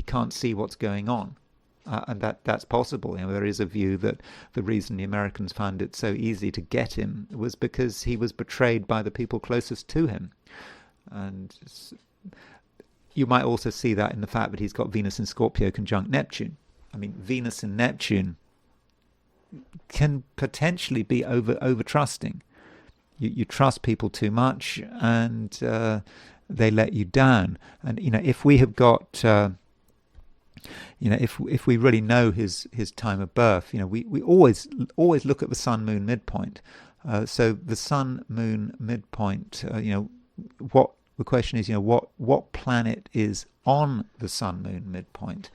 can't see what's going on. And that's possible. There is a view that the reason the Americans found it so easy to get him was because he was betrayed by the people closest to him. And you might also see that in the fact that he's got Venus in Scorpio conjunct Neptune. I mean, Venus and Neptune can potentially be over trusting. You trust people too much, and they let you down. And if we have got if we really know his time of birth, we always look at the Sun Moon midpoint. So the Sun Moon midpoint, what the question is, what planet is on the Sun Moon midpoint?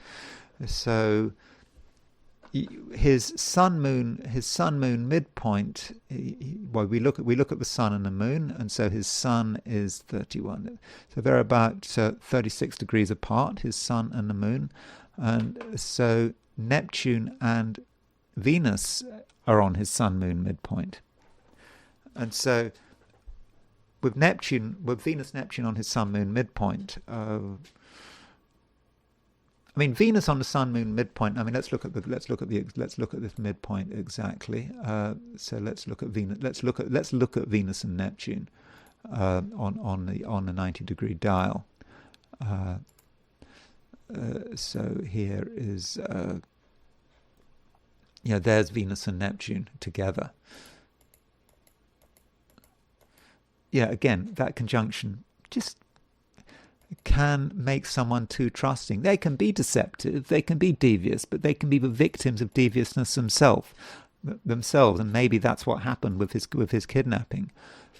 So his Sun Moon midpoint. We look at the Sun and the Moon, and so his Sun is 31. So they're about 36 degrees apart. His Sun and the Moon, and so Neptune and Venus are on his Sun Moon midpoint, and so with Venus Neptune on his Sun Moon midpoint. I mean, Venus on the Sun Moon midpoint. I mean, let's look at this midpoint exactly. So let's look at Venus. Let's look at Venus and Neptune on the 90-degree dial. So here is there's Venus and Neptune together. Again, that conjunction just can make someone too trusting. They can be deceptive, they can be devious, but they can be the victims of deviousness themselves, and maybe that's what happened with his kidnapping.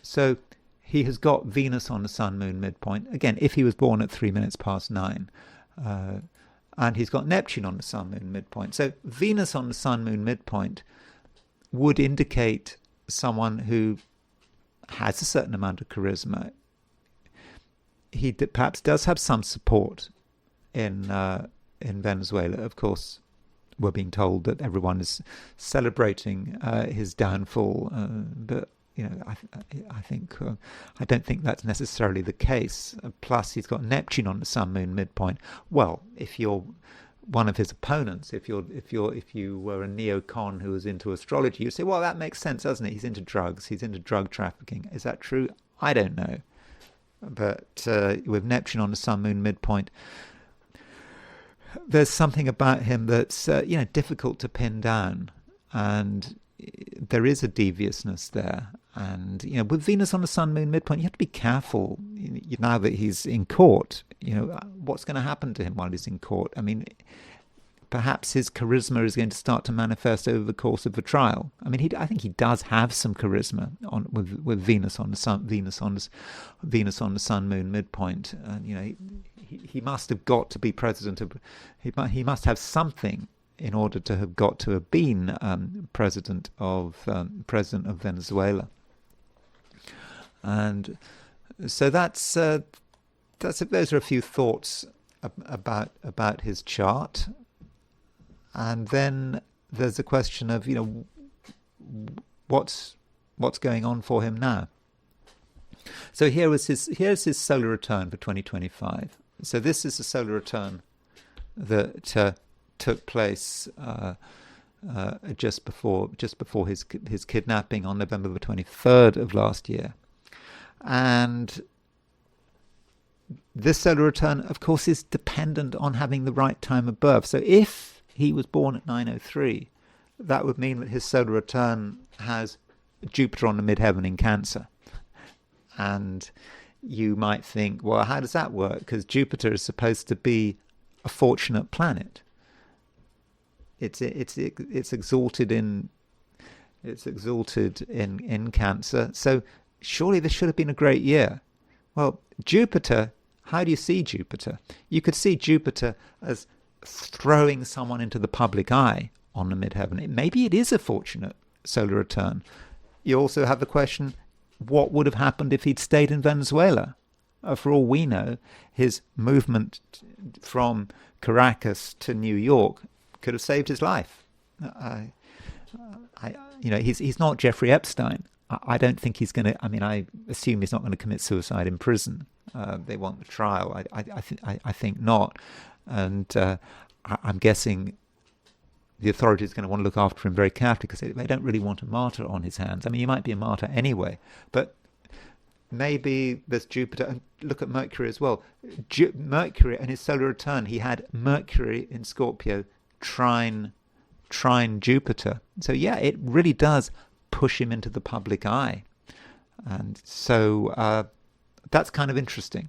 So he has got Venus on the Sun Moon midpoint, again, if he was born at 9:03, and he's got Neptune on the Sun Moon midpoint. So Venus on the Sun Moon midpoint would indicate someone who has a certain amount of charisma, he perhaps does have some support in Venezuela. Of course, we're being told that everyone is celebrating his downfall, but I don't think that's necessarily the case. Plus, he's got Neptune on the Sun Moon midpoint. Well, if you're one of his opponents, if you were a neocon who was into astrology, you say, well, that makes sense, doesn't it? He's into drugs. He's into drug trafficking. Is that true? I don't know. But with Neptune on the Sun Moon midpoint, there's something about him that's difficult to pin down, and there is a deviousness there. And with Venus on the Sun Moon midpoint, you have to be careful. Now that he's in court, what's going to happen to him while he's in court? I mean, perhaps his charisma is going to start to manifest over the course of the trial. I mean, I think he does have some charisma with Venus on the Sun, Venus on the Sun Moon midpoint, and he must have got to be president of. He must have something in order to have got to have been president of Venezuela. And so those are a few thoughts about his chart. And then there's the question of what's going on for him now. So here's his solar return for 2025. So this is the solar return that took place just before his kidnapping on November the 23rd of last year. And this solar return, of course, is dependent on having the right time of birth. So if he was born at 903, that would mean that his solar return has Jupiter on the midheaven in Cancer. And you might think, well, how does that work? Because Jupiter is supposed to be a fortunate planet. It's exalted in Cancer. So surely this should have been a great year. Well, Jupiter, how do you see Jupiter? You could see Jupiter as throwing someone into the public eye on the midheaven. Maybe it is a fortunate solar return. You also have the question, what would have happened if he'd stayed in Venezuela? For all we know, his movement from Caracas to New York could have saved his life. He's not Jeffrey Epstein. I don't think he's going to. I mean, I assume he's not going to commit suicide in prison. They want the trial. I think not, and I'm guessing the authorities are going to want to look after him very carefully because they don't really want a martyr on his hands. I mean, he might be a martyr anyway, but maybe there's Jupiter. And look at Mercury as well. Mercury and his solar return, he had Mercury in Scorpio trine Jupiter. So yeah, it really does push him into the public eye. And so that's kind of interesting.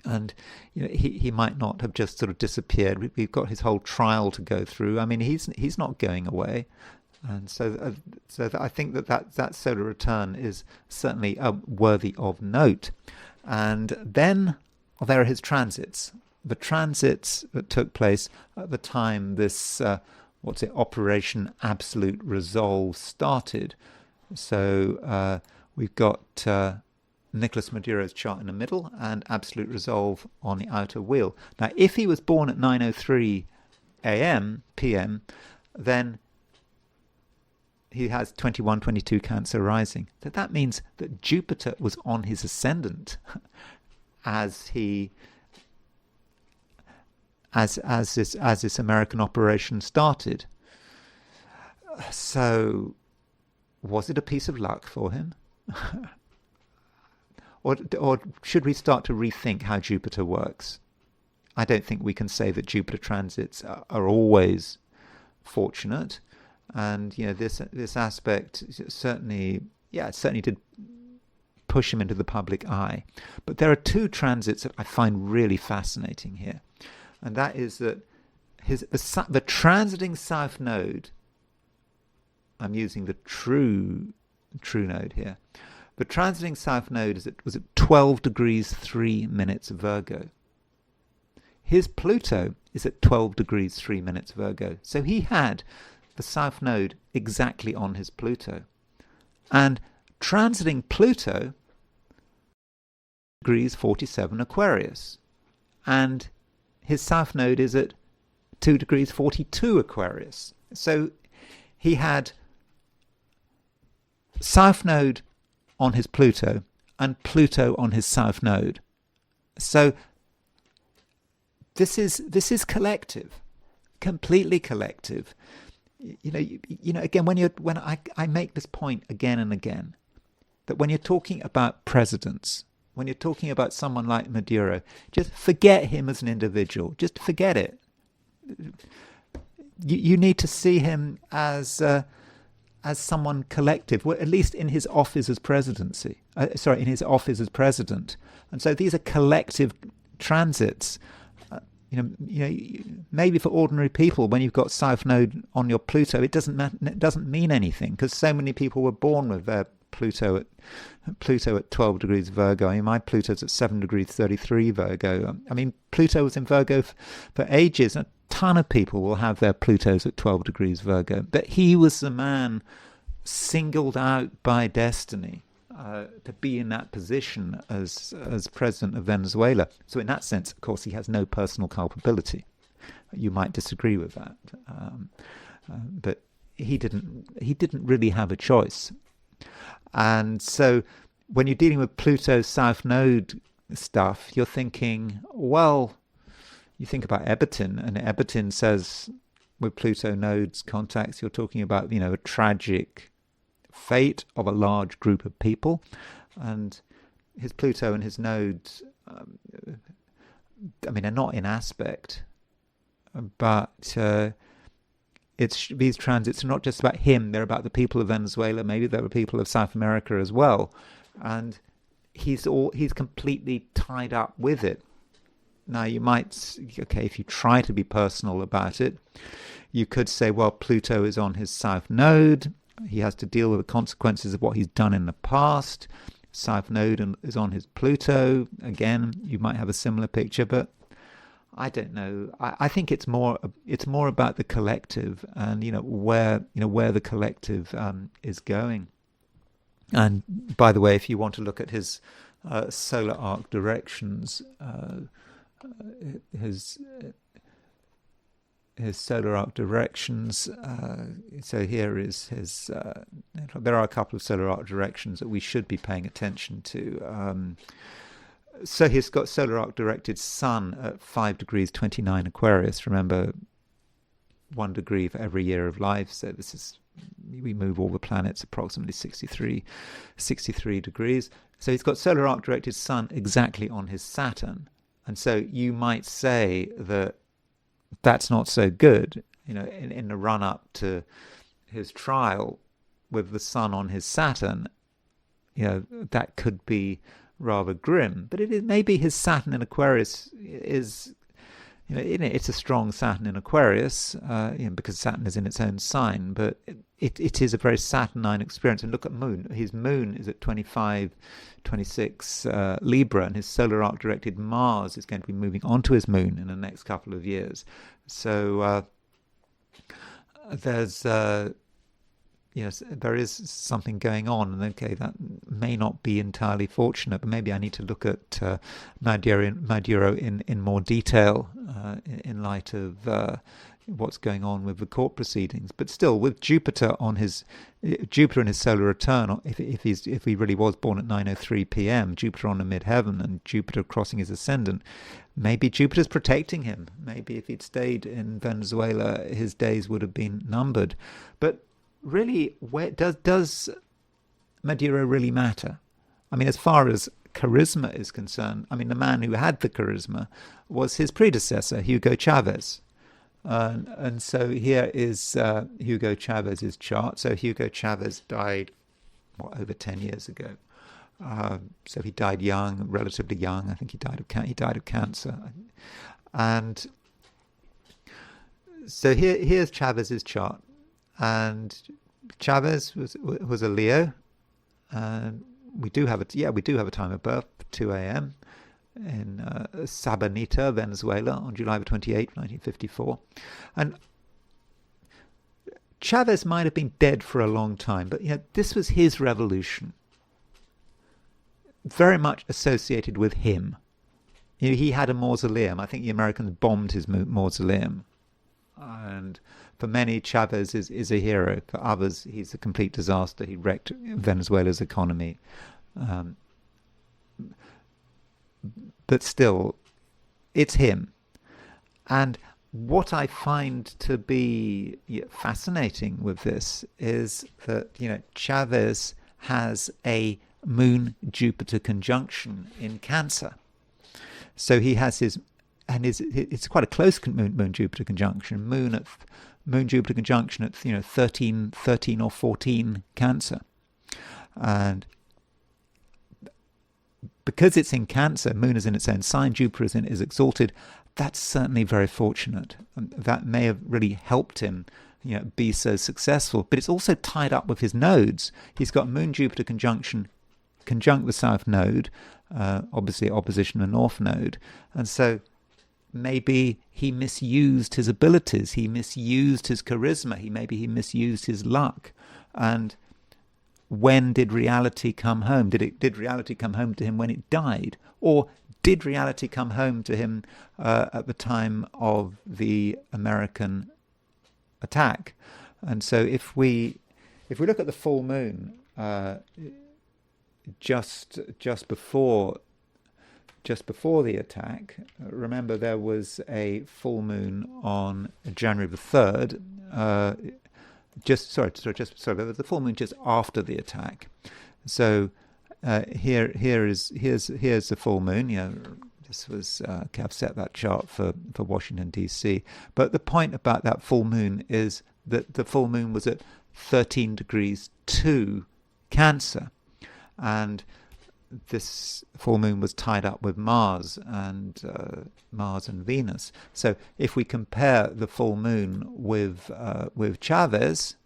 And he might not have just sort of disappeared. We've got his whole trial to go through. I mean, he's not going away. And so I think that solar return is certainly worthy of note. And then there are his transits. The transits that took place at the time this Operation Absolute Resolve started. So we've got Nicolas Maduro's chart in the middle and Absolute Resolve on the outer wheel. Now, if he was born at 9:03 p.m., then he has 21-22 Cancer rising. So that means that Jupiter was on his ascendant as this American operation started. So was it a piece of luck for him? Or should we start to rethink how Jupiter works? I don't think we can say that Jupiter transits are always fortunate. And this aspect certainly did push him into the public eye. But there are two transits that I find really fascinating here, and that is that the transiting south node. I'm using the true node here. The transiting south node was at 12 degrees 3 minutes Virgo. His Pluto is at 12 degrees 3 minutes Virgo. So he had the south node exactly on his Pluto. And transiting Pluto, degrees 47 Aquarius. And his south node is at 2 degrees 42 Aquarius. So he had south node on his Pluto and Pluto on his south node. So this is collective, completely collective. Again, when I make this point again and again, that when you're talking about presidents, when you're talking about someone like Maduro, just forget him as an individual. Just forget it. You need to see him as someone collective, well, at least in his office as presidency. In his office as president. And so these are collective transits. Maybe for ordinary people, when you've got South Node on your Pluto, it doesn't mean anything, because so many people were born with their Pluto at 12 degrees Virgo. I mean, my Pluto's at 7 degrees 33 Virgo. I mean, Pluto was in Virgo for ages. A ton of people will have their Plutos at 12 degrees Virgo. But he was the man singled out by destiny to be in that position as president of Venezuela. So in that sense, of course, he has no personal culpability. You might disagree with that, but he didn't really have a choice. And so when you're dealing with Pluto's South Node stuff, you're thinking, well, you think about Eberton, and Eberton says with Pluto nodes contacts, you're talking about, a tragic fate of a large group of people. And his Pluto and his nodes, they're not in aspect, but these transits are not just about him, they're about the people of Venezuela, maybe there are people of South America as well. And he's completely tied up with it. Now, you might, if you try to be personal about it, you could say, well, Pluto is on his South Node. He has to deal with the consequences of what he's done in the past. South Node is on his Pluto. Again, you might have a similar picture, but I don't know. I think it's more about the collective and where the collective is going. And by the way, if you want to look at his solar arc directions, his solar arc directions. So here is his. There are a couple of solar arc directions that we should be paying attention to. So he's got solar arc directed Sun at 5 degrees 29 Aquarius. Remember, 1 degree for every year of life. So we move all the planets approximately 63 degrees. So he's got solar arc directed Sun exactly on his Saturn. And so you might say that that's not so good, in the run up to his trial with the Sun on his Saturn, that could be rather grim. But maybe his Saturn in Aquarius is, it's a strong Saturn in Aquarius, because Saturn is in its own sign, but it is a very Saturnine experience. And look at Moon. His Moon is at 25, 26 Libra, and his solar arc directed Mars is going to be moving onto his Moon in the next couple of years. So there's there is something going on, and that may not be entirely fortunate, but maybe I need to look at Maduro in more detail in light of what's going on with the court proceedings. But still, with Jupiter in his solar return, if he really was born at 9:03 p.m., Jupiter on the midheaven and Jupiter crossing his ascendant, maybe Jupiter's protecting him. Maybe if he'd stayed in Venezuela, his days would have been numbered. But really, where does Maduro really matter? I mean, as far as charisma is concerned, the man who had the charisma was his predecessor, Hugo Chavez. And so here is Hugo Chavez's chart. So Hugo Chavez died, over 10 years ago. So he died young, relatively young. I think he died of cancer. And so here's Chavez's chart. And Chavez was a Leo, and we do have a time of birth, 2 a.m. in Sabaneta, Venezuela, on July the 28th, 1954. And Chavez might have been dead for a long time, but this was his revolution. very much associated with him. He had a mausoleum. I think the Americans bombed his mausoleum. And for many, Chavez is a hero. For others, he's a complete disaster. He wrecked Venezuela's economy. But still, it's him. And what I find to be fascinating with this is that, Chavez has a Moon-Jupiter conjunction in Cancer. So he has it's quite a close Moon-Jupiter conjunction. Moon-Jupiter conjunction at 13 or 14 Cancer, and because it's in Cancer, Moon is in its own sign, Jupiter is exalted. That's certainly very fortunate. That may have really helped him, be so successful. But it's also tied up with his nodes. He's got Moon-Jupiter conjunct the South Node, obviously opposition the North Node, and so maybe he misused his abilities. He misused his charisma. Maybe he misused his luck. And when did reality come home? Did reality come home to him when it died, or did reality come home to him at the time of the American attack? And so, if we look at the full moon just before the attack, remember there was a full moon on January the 3rd. There was the full moon just after the attack. So here's the full moon. This was I've set that chart for Washington DC. But the point about that full moon is that the full moon was at 13 degrees 2 Cancer, and this full moon was tied up with Mars and Venus. So if we compare the full moon with Chavez,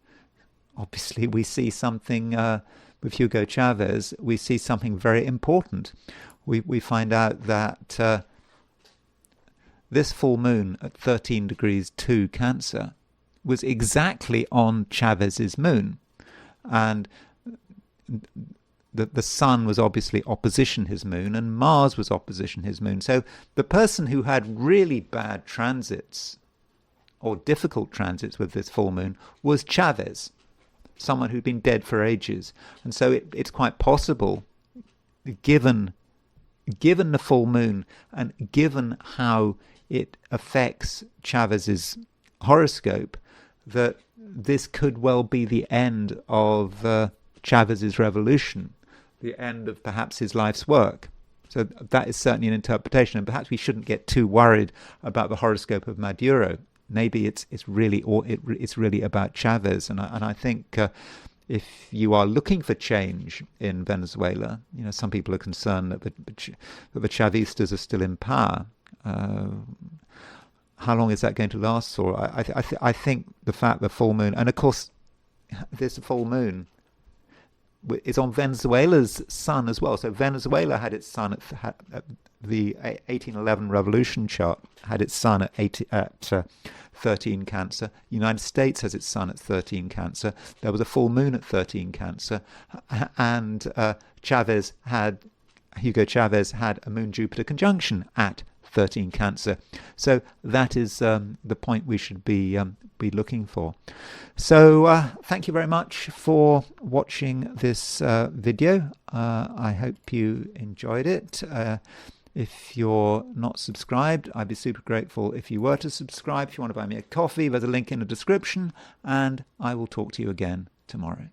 obviously we see something with Hugo Chavez. We see something very important. We find out that this full moon at 13 degrees 2 Cancer was exactly on Chavez's moon, and the sun was obviously opposition his moon, and Mars was opposition his moon. So the person who had really bad transits or difficult transits with this full moon was Chavez, someone who'd been dead for ages. And so it's quite possible, given the full moon and given how it affects Chavez's horoscope, that this could well be the end of Chavez's revolution, the end of perhaps his life's work. So that is certainly an interpretation, and perhaps we shouldn't get too worried about the horoscope of Maduro. Maybe it's really about Chavez, and I think if you are looking for change in Venezuela, some people are concerned that the Chavistas are still in power. How long is that going to last for? I think the fact the full moon, and of course this full moon is on Venezuela's sun as well. So Venezuela had its sun at the 1811 revolution chart, had its sun at 13 Cancer. The United States has its sun at 13 Cancer. There was a full moon at 13 Cancer, and Hugo Chavez had a Moon-Jupiter conjunction at 13 Cancer. So that is the point we should be looking for. So thank you very much for watching this video. I hope you enjoyed it. If you're not subscribed, I'd be super grateful if you were to subscribe. If you want to buy me a coffee, there's a link in the description, and I will talk to you again tomorrow.